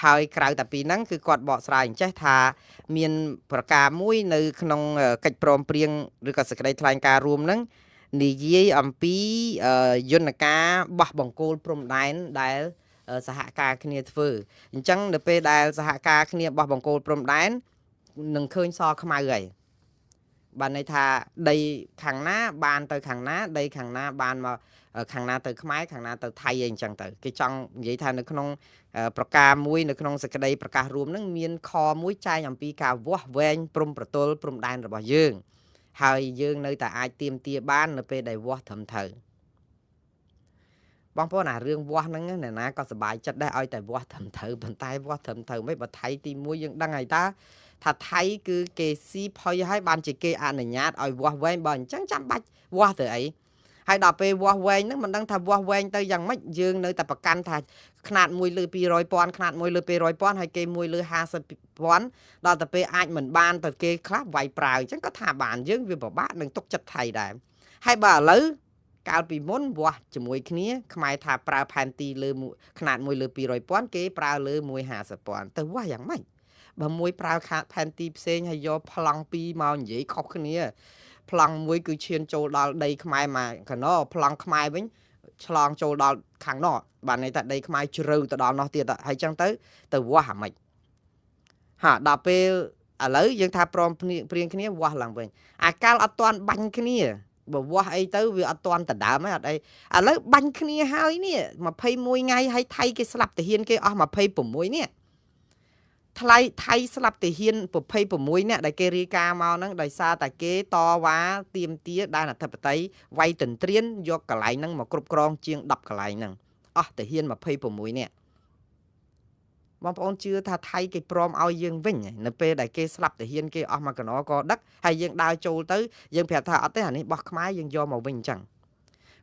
ហើយក្រៅតែពីហ្នឹងគឺគាត់បកស្រាយអញ្ចេះថាមានប្រការមួយនៅក្នុងកិច្ចព្រមព្រៀងឬក៏សេចក្តីថ្លែងការណ៍រួមហ្នឹងនិយាយអំពីយន្តការបោះបង្គោលព្រំដែនដែលសហការគ្នាធ្វើអញ្ចឹងនៅពេលដែលសហការគ្នាបោះបង្គោលព្រំដែននឹងឃើញសខ្មៅហើយបានន័យថាដីខាងណាបានទៅខាងណាដីខាងណាបានមកខាងណាទៅខ្មែរខាងណាទៅថៃអីអញ្ចឹងទៅគេចង់និយាយថានៅក្នុងប្រការមួយនៅក្នុងសេចក្តីប្រកាសរួមហ្នឹងមានខមួយចែងអំពីការវាស់វែងព្រំប្រទល់ព្រំដែនរបស់យើងហើយយើងនៅតែអាចទាមទារបាននៅពេលដែលវាស់ត្រឹមត្រូវបងប្អូនអារឿងវាស់ហ្នឹងអ្នកណាក៏សប្បាយចិត្តដែរឲ្យតែវាស់ត្រឹមត្រូវប៉ុន្តែវាស់ត្រឹមត្រូវមិនបើថៃទី1យើងដឹងហើយថាថៃគឺគេស៊ីផុយឲ្យបានជាគេអនុញ្ញាតឲ្យវាស់វែងបើអញ្ចឹងចាំបាច់វាស់ទៅអីហើយដល់ពេលវាស់វែងហ្នឹងមិនដឹងថាវាស់វែងទៅយ៉ាងម៉េចយើងនៅតែប្រកាន់ថាຂະຫນាត1លើ200,000ຂະຫນាត1លើ200,000ហើយគេ1លើ50,000ដល់ទៅពេលអាចមិនបានទៅគេខ្លះវាយប្រាវអញ្ចឹងក៏ថាបានយើងវាពិបាកនឹងទុកចិត្តថៃដែរហើយបើឥឡូវកាលពីមុនវាស់ជាមួយគ្នាខ្មែរថាប្រើផែនទីលើຂະຫນាត1លើ200,000គេប្រើលើ150,000ទៅវាស់យ៉ាងម៉េចបើមួយប្រើផែនទីផ្សេងហើយយកប្លង់2មកនិយាយខុសគ្នាប្លង់មួយគឺឈានចូលដល់ដីខ្មែរមកកណោប្លង់ខ្មែរវិញឆ្លងចូលដល់ខាងនោះបានន័យថាដីខ្មែរជ្រៅទៅដល់នោះទៀតហើយចឹងទៅវាស់អាម៉េចដល់ពេលឥឡូវយើងថាព្រមព្រៀងគ្នាវាស់ឡើងវិញអាកាលអត់ទាន់បាញ់គ្នាបើវាស់អីទៅវាអត់ទាន់ដដើមហើយអត់អីឥឡូវបាញ់គ្នាហើយនេះ21ថ្ងៃហើយថៃគេស្លាប់ទាហានគេអស់26នេះថៃស្លាប់ទាហាន26នាក់ដែលគេរាយការណ៍មកហ្នឹងដោយសារតែគេតវ៉ាទាមទារដែនអធិបតេយ្យវាយទន្ទ្រានយកកន្លែងហ្នឹងមកគ្រប់គ្រងជាង10កន្លែងហ្នឹងអស់ទាហាន26នាក់បងប្អូនជឿថាថៃគេព្រមឲ្យយើងវិញនៅពេលដែលគេស្លាប់ទាហានគេអស់មកកណោក៏ដឹកហើយយើងដើរចូលទៅយើងប្រាប់ថាអត់ទេអានេះបោះខ្មែរយើងយកមកវិញអញ្ចឹង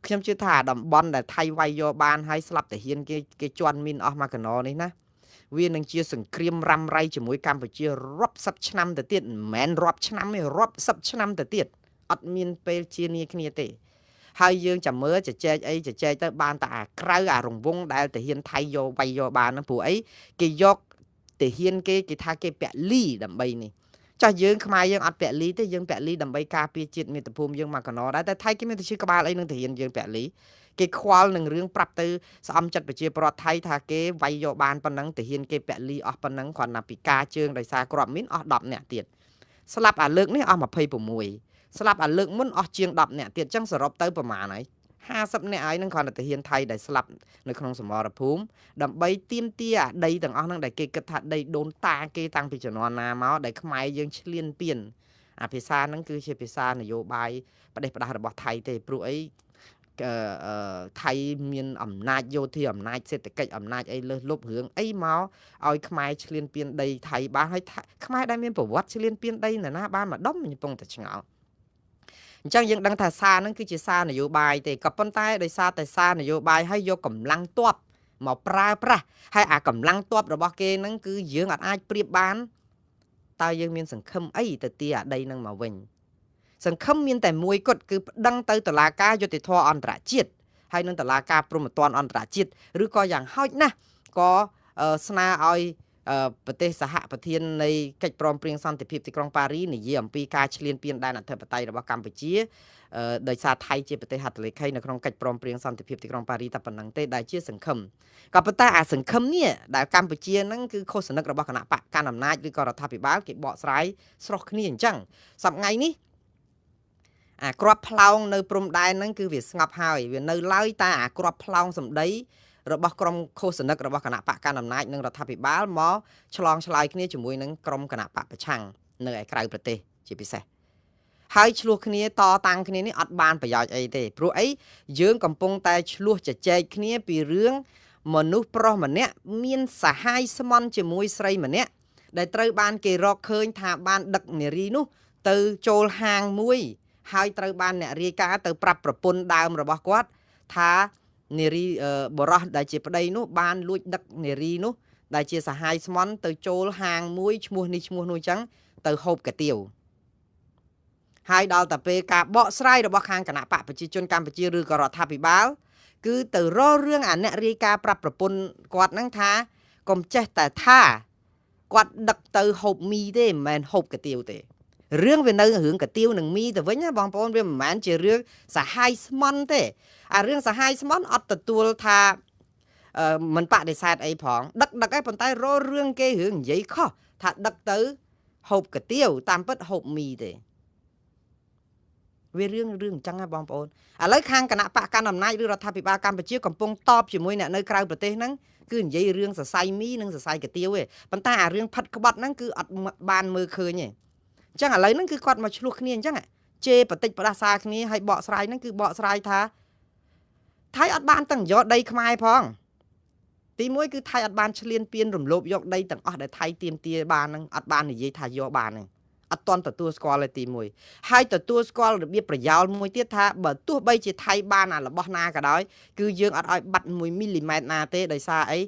ខ្ញុំជឿថាតំបន់ដែលថៃវាយយកបានហើយស្លាប់ទាហានគេជន់មីនអស់មកកណោនេះណាវានឹងជាសង្គ្រាមរ៉ាំរ៉ៃជាមួយកម្ពុជារាប់សិបឆ្នាំទៅទៀតមិនមែនរាប់ឆ្នាំទេរាប់សិបឆ្នាំទៅទៀតអត់មានពេលជានីគ្នាទេហើយយើងចាំមើលជជែកអីជជែកទៅបានតែអាក្រៅអារង្វង់ដែលទាហានថៃយកវាយយកបានហ្នឹងព្រោះអីគេយកទាហានគេថាគេពលីដើម្បីនេះចាស់យើងខ្មែរយើងអត់ពលីទេយើងពលីដើម្បីការពារជាតិមាតុភូមិយើងមកកណោដែរតែថៃគេមានតែជាក្បាលអីនឹងទាហានយើងពលីគេខ្វល់នឹងរឿងប្រាប់ទៅស្អំចិត្តប្រជាពលរដ្ឋថៃថាគេវាយយកបានប៉ុណ្ណឹងទាហានគេពលីអស់ប៉ុណ្ណឹងគ្រាន់តែពីការជើងដោយសារគ្រាប់មីនអស់10នាក់ទៀតស្លាប់អាលើកនេះអស់26ស្លាប់អាលើកមុនអស់ជាង10នាក់ទៀតអញ្ចឹងសរុបទៅប្រមាណហើយ50នាក់ហើយនឹងគ្រាន់តែទាហានថៃដែលស្លាប់នៅក្នុងសមរភូមិដើម្បីទាមទារអាដីទាំងអស់ហ្នឹងដែលគេគិតថាដីដូនតាគេតាំងពីជំនាន់ណាមកដែលខ្មែរយើងឈ្លានពានអាភាសាហ្នឹងគឺជាភាសានយោបាយផ្ដេសផ្ដាស់របស់ថៃទេព្រោះអីថៃមានអំណាចយោធាអំណាចសេដ្ឋកិច្ចអំណាចអីលើសលប់រឿងអីមកឲ្យខ្មែរឈ្លានពានដីថៃបានហើយខ្មែរដែលមានប្រវត្តិឈ្លានពានដីណាបានម្ដុំកំពុងតែឆ្ងល់អញ្ចឹងយើងដឹងថាសារហ្នឹងគឺជាសារនយោបាយទេក៏ប៉ុន្តែដោយសារតែសារនយោបាយហើយយកកម្លាំងទ័ព មកប្រើប្រាស់ហើយអាកម្លាំងទ័ពរបស់គេហ្នឹងគឺយើងអាចប្រៀបបានតើយើងមានសង្ឃឹមអីទៅទីអាដីហ្នឹងមកវិញសង្ឃឹមមានតែមួយគត់គឺប្តឹងទៅតុលាការយុត្តិធម៌អន្តរជាតិហើយនឹងតុលាការព្រហ្មទណ្ឌអន្តរជាតិឬក៏យ៉ាងហោចណាស់ក៏ស្នើឲ្យប្រទេសសហប្រធាននៃកិច្ចព្រមព្រៀងសន្តិភាពទីក្រុងប៉ារីនិយាយអំពីការឈ្លានពានដែនអធិបតេយ្យរបស់កម្ពុជាដោយសារថៃជាប្រទេសហត្ថលេខីនៅក្នុងកិច្ចព្រមព្រៀងសន្តិភាពទីក្រុងប៉ារីតែប៉ុណ្្នឹងទេដែលជាសង្ឃឹមក៏ប៉ុន្តែអាសង្ឃឹមនេះដែលកម្ពុជាហ្នឹងគឺខុសសនិករបស់គណៈបកកណ្ដាលអំណាចឬក៏រដ្ឋាភិបាលគេបកស្រាយស្រោះគ្នាអញ្ចឹងសប្តាហ៍ថ្ងៃនេះអាក្របផ្លោងនៅព្រំដែនហ្នឹងគឺវាស្ងប់ហើយវានៅឡើយតែអាក្របផ្លោងសម្ដីរបស់ក្រុមខុសសនិករបស់គណៈបកកណ្ដាលអំណាចនិងរដ្ឋាភិបាលមកឆ្លងឆ្លើយគ្នាជាមួយនឹងក្រុមគណៈបកប្រឆាំងនៅឯក្រៅប្រទេសជាពិសេសហើយឆ្លោះគ្នាតតាំងគ្នានេះអត់បានប្រយោជន៍អីទេព្រោះអីយើងកំពុងតែឆ្លោះជជែកគ្នាពីរឿងមនុស្សប្រុសម្នាក់មានសហាយស្មន់ជាមួយស្រីម្នាក់ដែលត្រូវបានគេរកឃើញថាបានដឹកនារីនោះទៅចូលហាងមួយហើយត្រូវបានអ្នករាយការណ៍ទៅប្រាប់ប្រពន្ធដើមរបស់គាត់ថានារីបរោះដែលជាប្តីនោះបានលួចដឹកនារីនោះដែលជាសហាយស្មន់ទៅចូលហាងមួយឈ្មោះនេះឈ្មោះនោះអញ្ចឹងទៅហូបកាទៀវហើយដល់តែពេលការបកស្រាយរបស់ខាងគណៈបកប្រជាជនកម្ពុជាឬក៏រដ្ឋាភិបាលគឺទៅរករឿងអាអ្នករាយការណ៍ប្រាប់ប្រពន្ធគាត់ហ្នឹងថាកុំចេះតែថាគាត់ដឹកទៅហូបមីទេមិនមែនហូបកាទៀវទេរឿងវានៅរឿងកាទៀវនិងមីទៅវិញណាបងប្អូនវាមិនមែនជារឿងសហាយស្មន់ទេអារឿងសហាយស្មន់អត់ទទួលថាមិនបដិសេធអីផងដឹកឯងប៉ុន្តែរករឿងគេរឿងនិយាយខុសថាដឹកទៅហូបកាទៀវតាមពិតហូបមីទេវារឿងអញ្ចឹងណាបងប្អូនឥឡូវខាងគណៈបកកណ្ដាលអំណាចឬរដ្ឋាភិបាលកម្ពុជាកំពុងតបជាមួយអ្នកនៅក្រៅប្រទេសហ្នឹងគឺនិយាយរឿងសរសៃមីនិងសរសៃកាទៀវទេប៉ុន្តែអារឿងផិតក្បត់ហ្នឹងគឺអត់បានមើលឃើញទេអញ្ចឹងឥឡូវហ្នឹងគឺគាត់មកឆ្លោះគ្នាអញ្ចឹងជេរបតិចផ្ដាសាគ្នាហើយបកស្រាយហ្នឹងគឺបកស្រាយថាថៃអត់បានទាំងយកដីខ្មែរផងទីមួយគឺថៃអត់បានឈ្លានពានរំលោភយកដីទាំងអស់ដែលថៃទាមទារបានហ្នឹងអត់បាននិយាយថាយកបានហ្នឹងអត់ទាន់ទទួលស្គាល់ទេទីមួយហើយទទួលស្គាល់របៀបប្រយោលមួយទៀតថាបើទោះបីជាថៃបានអារបស់ណាក៏ដោយគឺយើងអត់ឲ្យបាត់1មីលីម៉ែត្រណាទេដោយសារអី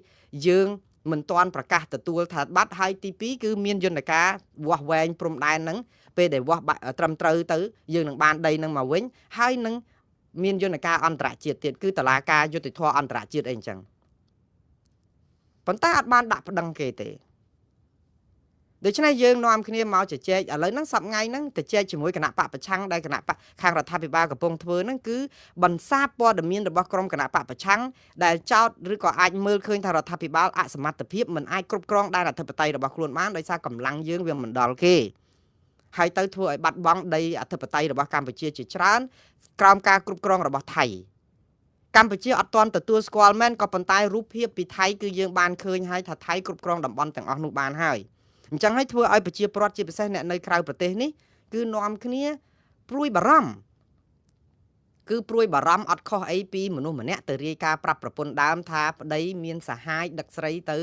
យើងមិនទាន់ប្រកាសទទួលថាបាត់ហើយទី2គឺមានយន្តការវាស់វែងព្រំដែនហ្នឹងពេលដែលវាស់ត្រឹមត្រូវទៅយើងនឹងបានដីហ្នឹងមកវិញហើយនឹងមានយន្តការអន្តរជាតិទៀតគឺតុលាការយុត្តិធម៌អន្តរជាតិអីអញ្ចឹងប៉ុន្តែអត់បានដាក់ប្តឹងគេទេដូច្នេះយើងនាំគ្នាមកជជែកឥឡូវហ្នឹងសប្តាហ៍ថ្ងៃហ្នឹងទៅជែកជាមួយគណៈបកប្រឆាំងដែលគណៈបកខាងរដ្ឋាភិបាលកំពុងធ្វើហ្នឹងគឺបន្សាបព័ត៌មានរបស់ក្រុមគណៈបកប្រឆាំងដែលចោទឬក៏អាចមើលឃើញថារដ្ឋាភិបាលអសមត្ថភាពមិនអាចគ្រប់គ្រងដែនអធិបតេយ្យរបស់ខ្លួនបានដោយសារកម្លាំងយើងវាមិនដល់គេហើយទៅធ្វើឲ្យបាត់បង់ដីអធិបតេយ្យរបស់កម្ពុជាជាច្រើនក្រោមការគ្រប់គ្រងរបស់ថៃកម្ពុជាអត់ទាន់ទទួលស្គាល់មែនក៏ប៉ុន្តែរូបភាពពីថៃគឺយើងបានឃើញហើយថាថៃគ្រប់គ្រងតំបន់ទាំងអស់នោះបានហើយអញ្ចឹងហើយធ្វើឲ្យប្រជាពលរដ្ឋជាពិសេសអ្នកនៅក្រៅប្រទេសនេះគឺនាំគ្នាព្រួយបារម្ភគឺព្រួយបារម្ភអត់ខុសអីពីមនុស្សម្នាក់ទៅរាយការណ៍ប្រាប់ប្រពន្ធដើមថាប្តីមានសហាយដឹកស្រីទៅ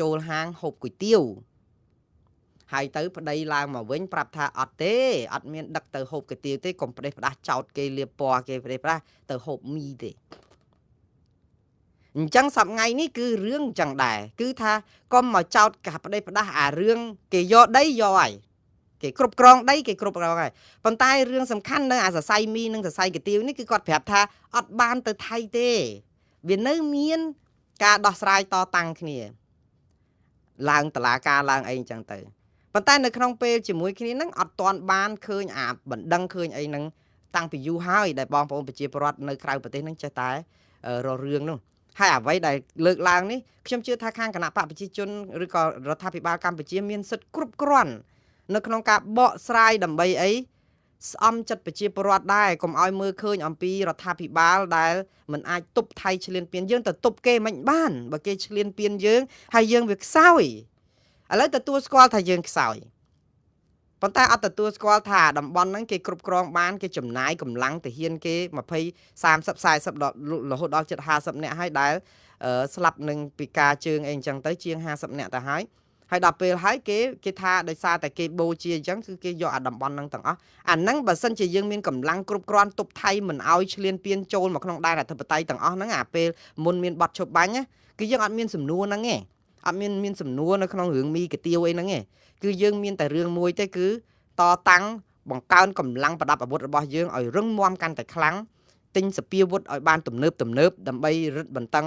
ចូលហាងហូបគុយទាវហើយទៅប្តីឡើងមកវិញប្រាប់ថាអត់ទេអត់មានដឹកទៅហូបគុយទាវទេកុំផ្ដេសផ្ដាស់ចោតគេលៀបពណ៌គេផ្ដេសផ្ដាស់ទៅហូបមីទេអញ្ចឹងសប្តាហ៍ថ្ងៃនេះគឺរឿងអញ្ចឹងដែរគឺថាកុំមកចោតកាផ្ដេសផ្ដាស់អារឿងគេយកដីយកហើយគេគ្រប់គ្រងដីគេគ្រប់គ្រងហើយប៉ុន្តែរឿងសំខាន់នៅអាសរសៃមីនិងសរសៃកាទៀវនេះគឺគាត់ប្រាប់ថាអត់បានទៅថៃទេវានៅមានការដោះស្រាយតតាំងគ្នាឡើងតុលាការឡើងអីអញ្ចឹងទៅប៉ុន្តែនៅក្នុងពេលជាមួយគ្នាហ្នឹងអត់ទាន់បានឃើញអាបណ្ដឹងឃើញអីហ្នឹងតាំងពីយូរហើយដែលបងប្អូនប្រជាពលរដ្ឋនៅក្រៅប្រទេសហ្នឹងចេះតែរករឿងនោះហើយអ្វីដែលលើកឡើងនេះខ្ញុំជឿថាខាងគណៈបកប្រជាជនឬក៏រដ្ឋាភិបាលកម្ពុជាមានសិទ្ធិគ្រប់គ្រាន់នៅក្នុងការបកស្រាយដើម្បីអីស្អំចិត្តប្រជាពលរដ្ឋដែរកុំឲ្យមើលឃើញអំពីរដ្ឋាភិបាលដែលមិនអាចទប់ថៃឈ្លានពានយើងទៅទប់គេមិនបានបើគេឈ្លានពានយើងហើយយើងវាខ្សោយឥឡូវទទួលស្គាល់ថាយើងខ្សោយប៉ុន្តែអត់ទទួលស្គាល់ថាតំបន់ហ្នឹងគេគ្រប់គ្រងបានគេចំណាយកម្លាំងទាហានគេ20 30 40រហូតដល់ជិត50នាក់ហើយដែលស្លាប់នឹងពីការជើងអីអញ្ចឹងទៅជាង50នាក់ទៅហើយដល់ពេលហើយគេថាដោយសារតែគេបូជាអញ្ចឹងគឺគេយកអាតំបន់ហ្នឹងទាំងអស់អាហ្នឹងបើសិនជាយើងមានកម្លាំងគ្រប់គ្រាន់ទប់ថៃមិនឲ្យឈ្លានពានចូលមកក្នុងដែនអធិបតេយ្យទាំងអស់ហ្នឹងអាពេលមុនមានបទឈប់បាញ់ គឺយើងអត់មានសំណួរហ្នឹងទេអត់មានសំណួរនៅក្នុងរឿងមីកាទៀវអីហ្នឹងទេគឺយើងមានតែរឿងមួយទេគឺតតាំងបង្កើនកម្លាំងប្រដាប់អាវុធរបស់យើងឲ្យរឹងមាំកាន់តែខ្លាំងទិញសពាវុធឲ្យបានទំនើបដើម្បីរឹតបន្តឹង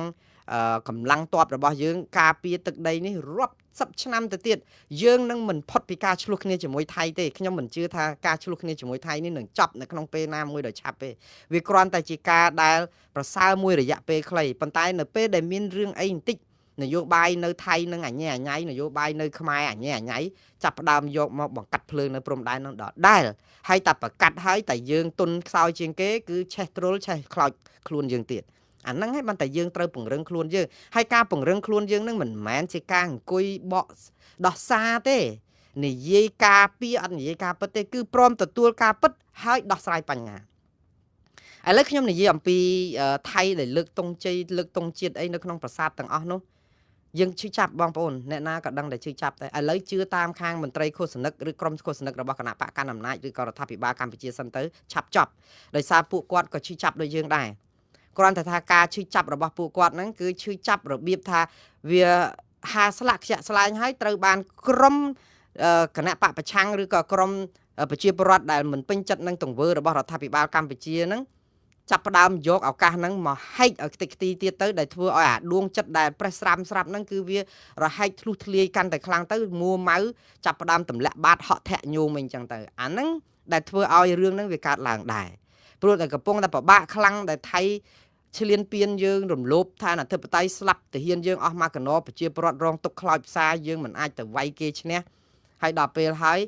កម្លាំងទ័ពរបស់យើងការពារទឹកដីនេះរាប់សិបឆ្នាំទៅទៀតយើងនឹងមិនផុតពីការឆ្លោះគ្នាជាមួយថៃទេខ្ញុំមិនជឿថាការឆ្លោះគ្នាជាមួយថៃនេះនឹងចប់នៅក្នុងពេលណាមួយដោយឆាប់ទេវាគ្រាន់តែជាការដែលប្រសើរមួយរយៈពេលខ្លីប៉ុន្តែនៅពេលដែលមានរឿងអីបន្តិចនយោបាយនៅថៃនឹងអញ្ញែអញ្ញៃនយោបាយនៅខ្មែរអញ្ញែអញ្ញៃចាប់ផ្ដើមយកមកបង្កាត់ភ្លើងនៅព្រំដែននឹងដដែលហើយតែប្រកាត់ហើយតែយើងទុនខ្សោយជាងគេគឺឆេះទ្រុលឆេះខ្លោចខ្លួនយើងទៀតអាហ្នឹងហើយបានតែយើងត្រូវពង្រឹងខ្លួនយើងហើយការពង្រឹងខ្លួនយើងនឹងមិនមែនជាការអង្គុយបកដោះសារទេនិយាយការពីអត់និយាយការពិតទេគឺព្រមទទួលការពិតហើយដោះស្រាយបញ្ហាឥឡូវខ្ញុំនិយាយអំពីថៃដែលលើកតុងជ័យលើកតុងជាតិអីនៅក្នុងប្រាសាទទាំងអស់នោះយើងជឿចាប់បងប្អូនអ្នកណាក៏ដឹងតែជឿចាប់តែឥឡូវជឿតាមខាងមន្ត្រីឃោសនិកឬក្រុមឃោសនិករបស់គណៈបកកណ្ដាលអំណាចឬក៏រដ្ឋាភិបាលកម្ពុជាសិនទៅឆាប់ចប់ដោយសារពួកគាត់ក៏ជឿចាប់ដូចយើងដែរគ្រាន់តែថាការឈឺចាប់របស់ពួកគាត់ហ្នឹងគឺឈឺចាប់របៀបថាវាហាស្លាក់ខ្ជាក់ស្លែងហើយត្រូវបានក្រុមគណៈបកប្រឆាំងឬក៏ក្រុមប្រជាពលរដ្ឋដែលមិនពេញចិត្តនឹងទង្វើរបស់រដ្ឋាភិបាលកម្ពុជាហ្នឹងចាប់ផ្ដើមយកឱកាសហ្នឹងមកហែកឲ្យខ្ទេចខ្ទីទៀតទៅដែលធ្វើឲ្យអាដួងចិត្តដែលប្រេះស្រាំហ្នឹងគឺវារហែកធ្លុះធ្លាយកាន់តែខ្លាំងទៅមួម៉ៅចាប់ផ្ដើមទម្លាក់បាតហក់ធាក់ញោមអីចឹងទៅអាហ្នឹងដែលធ្វើឲ្យរឿងហ្នឹងវាកើតឡើងដែរព្រោះតែកំពុងតែពិបាកខ្លាំងដែលថៃឈ្លានពានយើងរំលោភឋានអធិបតេយ្យស្លាប់ទាហានយើងអស់មកកណោប្រជាពលរដ្ឋរងទុក្ខខ្លោចផ្សាយើងមិនអាចទៅវាយគេឈ្នះហើយដល់ពេលហើយ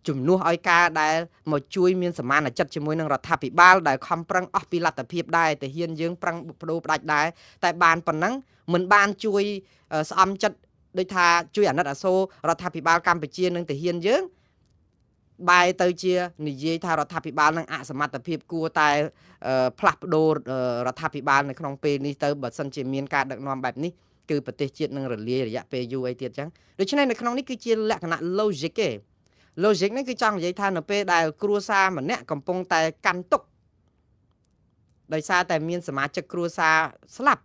ជំនួសឲ្យការដែលមកជួយមានសមានចិត្តជាមួយនឹងរដ្ឋាភិបាលដែលខំប្រឹងអស់ពីលទ្ធភាពដែរទាហានយើងប្រឹងបដូរផ្ដាច់ដែរតែបានប៉ុណ្ណឹងមិនបានជួយស្អំចិត្តដូចថាជួយអាណិតអាសូររដ្ឋាភិបាលកម្ពុជានិងទាហានយើងបែរទៅជានិយាយថារដ្ឋាភិបាលនឹងអសមត្ថភាពគួរតែផ្លាស់ប្ដូររដ្ឋាភិបាលនៅក្នុងពេលនេះទៅបើសិនជាមានការដឹកនាំបែបនេះគឺប្រទេសជាតិនឹងរលាយរយៈពេលយូរអីទៀតចឹងដូច្នេះនៅក្នុងនេះគឺជាលក្ខណៈ logic ទេ logic នេះគឺចង់និយាយថានៅពេលដែលគ្រួសារម្នាក់កំពុងតែកាន់ទុក្ខដោយសារតែមានសមាជិកគ្រួសារស្លាប់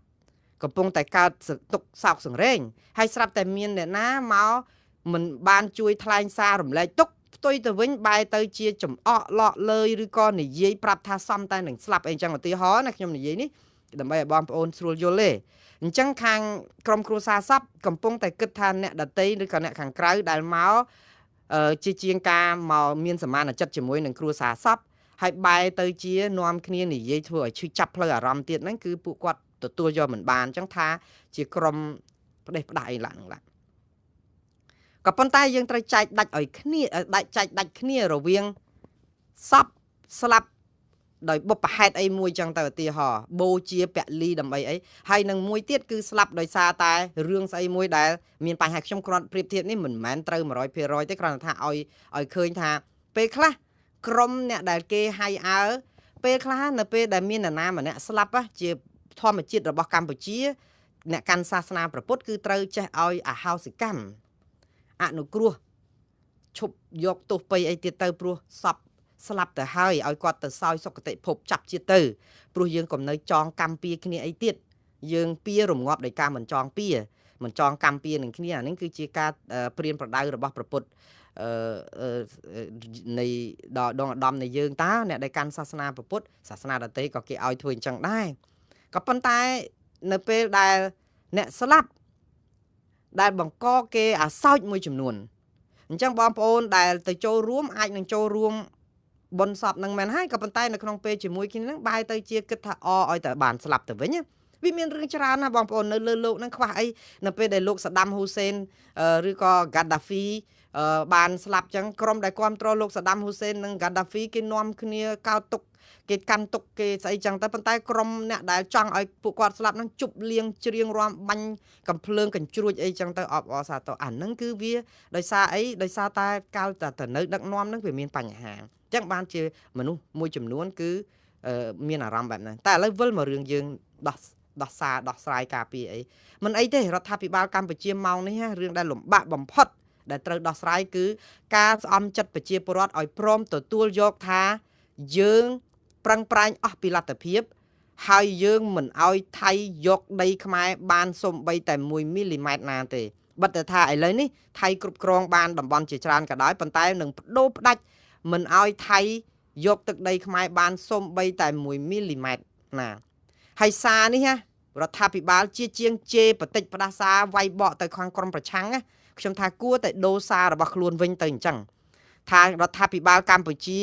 កំពុងតែកើតទុក្ខសោកសង្រេងហើយស្រាប់តែមានអ្នកណាមកមិនបានជួយថ្លែងសាររំលែកទុក្ខផ្ទុយទៅវិញបែរទៅជាចំអកលក់លើយឬក៏និយាយប្រាប់ថាសំតែនឹងស្លាប់អីចឹងឧទាហរណ៍ណាខ្ញុំនិយាយនេះដើម្បីឲ្យបងប្អូនស្រួលយល់ទេអញ្ចឹងខាងក្រុមគ្រួសារសពកំពុងតែគិតថាអ្នកដតីឬក៏អ្នកខាងក្រៅដែលមកជាជាងការមកមានសមានចិត្តជាមួយនឹងគ្រួសារសពហើយបែរទៅជានាំគ្នានិយាយធ្វើឲ្យឈឺចាប់ផ្លូវអារម្មណ៍ទៀតហ្នឹងគឺពួកគាត់ទទួលយកមិនបានអញ្ចឹងថាជាក្រុមផ្ដេសផ្ដាស់អីឡើងឡាក៏ប៉ុន្តែយើងត្រូវចែកដាច់ឲ្យគ្នាចែកដាច់គ្នារវាងសពស្លាប់ដោយបុព្វហេតុអីមួយចឹងទៅឧទាហរណ៍បូជាពលីដើម្បីអីហើយនឹងមួយទៀតគឺស្លាប់ដោយសារតែរឿងស្អីមួយដែលមានបញ្ហាខ្ញុំគ្រាន់ប្រៀបធៀបនេះមិនមែនត្រូវ 100% ទេគ្រាន់តែថាឲ្យឃើញថាពេលខ្លះក្រុមអ្នកដែលគេហៅអើពេលខ្លះនៅពេលដែលមាននរណាម្នាក់ស្លាប់ជាធម្មជាតិរបស់កម្ពុជាអ្នកកាន់សាសនាព្រះពុទ្ធគឺត្រូវចេះឲ្យអហោសិកម្មអនុគ្រោះឈប់យកទោសពៃអីទៀតទៅព្រោះសពស្លាប់ទៅហើយឲ្យគាត់ទៅសោយសុគតិភពចាប់ជាតិទៅព្រោះយើងកុំនៅចងកម្មពៀគ្នាអីទៀតយើងពៀរងាប់ដោយការមិនចងពៀមិនចងកម្មពៀនឹងគ្នាអានេះគឺជាការព្រានប្រដៅរបស់ព្រះពុទ្ធនៃដងឧត្តមនៃយើងតើអ្នកដែលកាន់សាសនាព្រះពុទ្ធសាសនាដទៃក៏គេឲ្យធ្វើអញ្ចឹងដែរក៏ប៉ុន្តែនៅពេលដែលអ្នកស្លាប់ដែលបង្កគេអាសោចមួយចំនួនអញ្ចឹងបងប្អូនដែលទៅចូលរួមអាចនឹងចូលរួមបុណ្យសពនឹងមែនហើយក៏ប៉ុន្តែនៅក្នុងពេលជាមួយគ្នានឹងបែរទៅជាគិតថាឲ្យតែបានស្លាប់ទៅវិញវាមានរឿងច្រើនណាស់បងប្អូននៅលើโลกហ្នឹងខ្វះអីនៅពេលដែលលោកសាដាមហ៊ូសេនឬក៏ហ្គាដាហ្វីបានស្លាប់ចឹងក្រុមដែលគ្រប់គ្រងលោកសាដាមហ៊ូសេននិងហ្គាដាហ្វីគេនាំគ្នាកោតទុកគេកាន់ទុកគេស្អីចឹងទៅប៉ុន្តែក្រុមអ្នកដែលចង់ឲ្យពួកគាត់ស្លាប់ហ្នឹងជប់លៀងច្រៀងរាំបាញ់កំភ្លើងកញ្ជ្រួចអីចឹងទៅអបអរសាទរអាហ្នឹងគឺវាដោយសារអីដោយសារតែកាលតែនៅដឹកនាំហ្នឹងវាមានបញ្ហាចឹងបានជាមនុស្សមួយចំនួនគឺមានអារម្មណ៍បែបហ្នឹងតែឥឡូវវិលមករឿងយើងដោះស្រាយការពារអីមិនអីទេរដ្ឋាភិបាលកម្ពុជាម៉ោងនេះរឿងដែលលំបាកបំផុតដែលត្រូវដោះស្រាយគឺការស្អំចិត្តប្រជាពលរដ្ឋឲ្យព្រមទទួលយកថាយើងប្រឹងប្រែងអស់ពីលទ្ធភាព ហើយយើងមិនឲ្យថៃយកដីខ្មែរបានសំបីតែ1មីលីម៉ែត្រណាទេបើតែថាឥឡូវនេះថៃគ្រប់គ្រងបានតំបន់ជាច្រើនក៏ដោយប៉ុន្តែនឹងបដូរផ្ដាច់មិនឲ្យថៃយកទឹកដីខ្មែរបានសំបីតែ1មីលីម៉ែត្រណាហើយសារនេះណារដ្ឋាភិបាលជាងជេរបតិចផ្ដាសាវាយបកទៅខាងក្រមប្រឆាំងណាខ្ញុំថាគួរតែដូរសាររបស់ខ្លួនវិញទៅអញ្ចឹងថារដ្ឋាភិបាលកម្ពុជា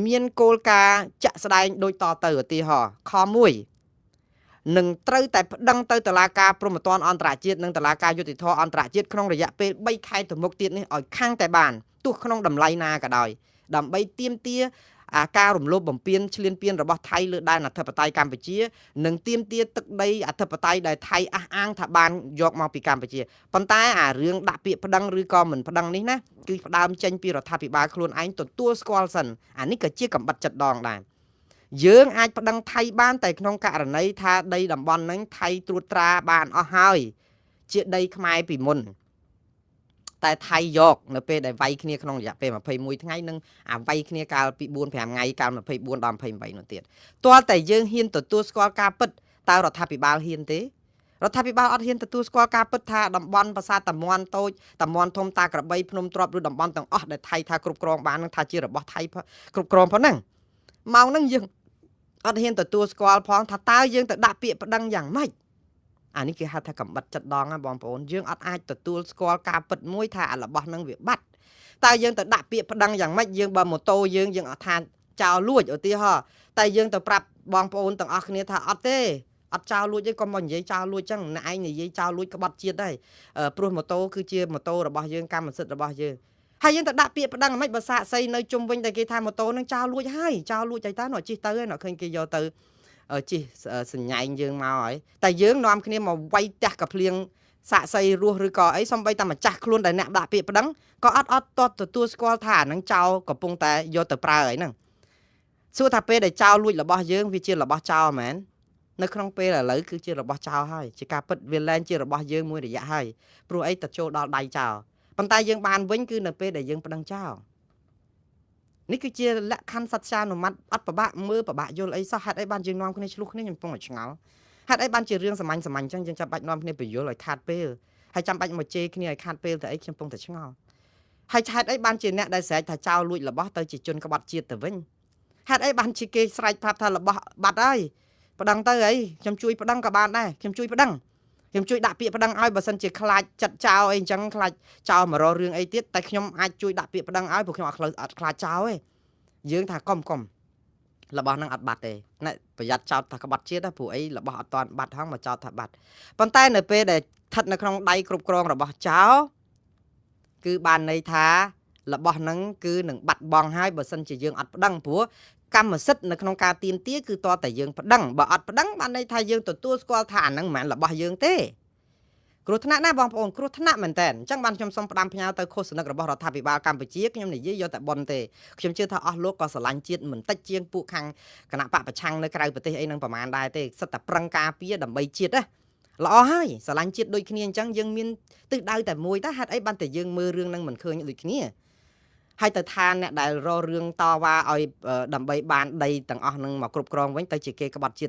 មានគោលការណ៍ចាក់ស្ដែងដូចតទៅឧទាហរណ៍ខ1នឹងត្រូវតែប្តឹងទៅតុលាការព្រហ្មទណ្ឌអន្តរជាតិនិងតុលាការយុត្តិធម៌អន្តរជាតិក្នុងរយៈពេល3ខែទៅមុខទៀតនេះឲ្យខាងតែបានទោះក្នុងតម្លៃណាក៏ដោយដើម្បីទាមទារការរំលោភបំពានឈ្លានពានរបស់ថៃលើដែនអធិបតេយ្យកម្ពុជានិងទាមទារទឹកដីអធិបតេយ្យដែលថៃអះអាងថាបានយកមកពីកម្ពុជាប៉ុន្តែរឿងដាក់ពាក្យប្តឹងឬក៏មិនប្តឹងនេះណាគឺផ្ដើមចេញពីរដ្ឋាភិបាលខ្លួនឯងទទួលស្គាល់សិនអានេះក៏ជាកំបិតចិត្តដងដែរយើងអាចប្តឹងថៃបានតែក្នុងករណីថាដីតំបន់ហ្នឹងថៃត្រួតត្រាបានអស់ហើយជាដីខ្មែរពីមុនតែថៃយកនៅពេលដែលវាយគ្នាក្នុងរយៈពេល21ថ្ងៃនិងវាយគ្នាកាលពី4-5ថ្ងៃកាល24ដល់28នោះទៀតទាល់តែយើងហ៊ានទទួលស្គាល់ការពិតតើរដ្ឋាភិបាលហ៊ានទេរដ្ឋាភិបាលអត់ហ៊ានទទួលស្គាល់ការពិតថាតំបន់ប្រាសាទតាមាន់តូចតាមាន់ធំតាក្របីភ្នំទ្រាប់ឬតំបន់ទាំងអស់ដែលថៃថាគ្រប់គ្រងបាននឹងថាជារបស់ថៃគ្រប់គ្រងប៉ុណ្ណឹងម៉ោងហ្នឹងយើងអត់ហ៊ានទទួលស្គាល់ផងថាតើយើងទៅដាក់ពាក្យប្តឹងយ៉ាងម៉េចអានេះគេហៅថាកំបិតចិត្តដងណាបងប្អូនយើងអត់អាចទទួលស្គាល់ការពិតមួយថារបស់នឹងវាបាត់តើយើងទៅដាក់ពាក្យប្តឹងយ៉ាងម៉េចយើងបើម៉ូតូយើងអត់ថាចោលលួចឧទាហរណ៍តែយើងទៅប្រាប់បងប្អូនទាំងអស់គ្នាថាអត់ទេអត់ចោលលួចទេកុំមកនិយាយចោលលួចចឹងអ្នកឯងនិយាយចោលលួចក្បត់ជាតិដែរព្រោះម៉ូតូគឺជាម៉ូតូរបស់យើងកម្មសិទ្ធិរបស់យើងហើយយើងទៅដាក់ពាក្យប្តឹងមិនបើសាកសីនៅជុំវិញតែគេថាម៉ូតូនឹងចោលលួចហើយចោលលួចតែតើនោះជិះទៅហើយនោះឃើញគេយកទៅជិះសញ្ញែងយើងមកហើយតែយើងនាំគ្នាមកវាយផ្ទះកាភ្លៀងសាកសីរស់ឬក៏អីសំបីតែម្ចាស់ខ្លួនដែលអ្នកដាក់ពាក្យប្តឹងក៏អត់តតទទួលស្គាល់ថាអានឹងចោលកំពុងតែយកទៅប្រើហើយហ្នឹងសួរថាពេលដែលចោលលួចរបស់យើងវាជារបស់ចោលមែននៅក្នុងពេលឥឡូវគឺជារបស់ចោលហើយជាការពិតវាលែងជារបស់យើងមួយរយៈហើយព្រោះអីទៅចូលដល់ដៃចោលប៉ុន្តែយើងបានវិញគឺនៅពេលដែលយើងប្តឹងចោលនេះគឺជាលក្ខខណ្ឌសត្យានុម័តអត់ប្របាក់មើលប្របាក់យល់អីសោះហេតុអីបានយើងនាំគ្នាឆ្លោះគ្នាខ្ញុំកំពុងតែឆ្ងល់ហេតុអីបានជារឿងសាមញ្ញអញ្ចឹងយើងចាំបាច់នាំគ្នាបញ្យល់ឲ្យខាតពេលហើយចាំបាច់មកជេរគ្នាឲ្យខាតពេលទៅអីខ្ញុំកំពុងតែឆ្ងល់ហើយហេតុអីបានជាអ្នកដែលស្រែកថាចោលលួចរបស់ទៅជាជនក្បត់ជាតិទៅវិញហេតុអីបានជាគេស្រែកប្រាប់ថារបស់បាត់ហើយប្តឹងទៅអីខ្ញុំជួយប្តឹងក៏បានដែរខ្ញុំជួយប្តឹងខ្ញុំជួយដាក់ពាក្យប្តឹងឲ្យបើសិនជាខ្លាចចិត្តចោលអីអញ្ចឹងខ្លាចចោលមករករឿងអីទៀតតែខ្ញុំអាចជួយដាក់ពាក្យប្តឹងឲ្យព្រោះខ្ញុំអត់ខ្លាចចោលទេយើងថាកុំរបស់ហ្នឹងអត់បាត់ទេណែប្រយ័ត្នចោតថាក្បត់ជាតិព្រោះអីរបស់អត់តាន់បាត់ហងមកចោតថាបាត់ប៉ុន្តែនៅពេលដែលស្ថិតនៅក្នុងដៃគ្រប់គ្រងរបស់ចោលគឺបានន័យថារបស់ហ្នឹងគឺនឹងបាត់បង់ហើយបើសិនជាយើងអត់ប្តឹងព្រោះកម្មសិទ្ធិនៅក្នុងការទាមទារគឺតតែយើងប្តឹងបើអត់ប្តឹងបានន័យថាយើងទទួលស្គាល់ថាអាហ្នឹងមិនមែនរបស់យើងទេគ្រោះថ្នាក់ណាបងប្អូនគ្រោះថ្នាក់មែនតើអញ្ចឹងបានខ្ញុំសូមផ្ដាំផ្ញើទៅឃោសនិករបស់រដ្ឋាភិបាលកម្ពុជាខ្ញុំនិយាយយកតែប៉ុនទេខ្ញុំជឿថាអស់លោកក៏ស្រឡាញ់ជាតិមិនតិចជាងពួកខាងគណៈបកប្រឆាំងនៅក្រៅប្រទេសអីនឹងប្រមាណដែរទេសិតតែប្រឹងការពារដើម្បីជាតិណាល្អហើយស្រឡាញ់ជាតិដូចគ្នាអញ្ចឹងយើងមានទិសដៅតែមួយតែហេតុអីបានតែយើងមើលរឿងនឹងមិនឃើញដូចគ្នាហើយទៅថាអ្នកដែលរករឿងតវ៉ាឲ្យដើម្បីបានដីទាំងអស់នឹងមកគ្រប់គ្រងវិញទៅជាគេក្បត់ជាតិ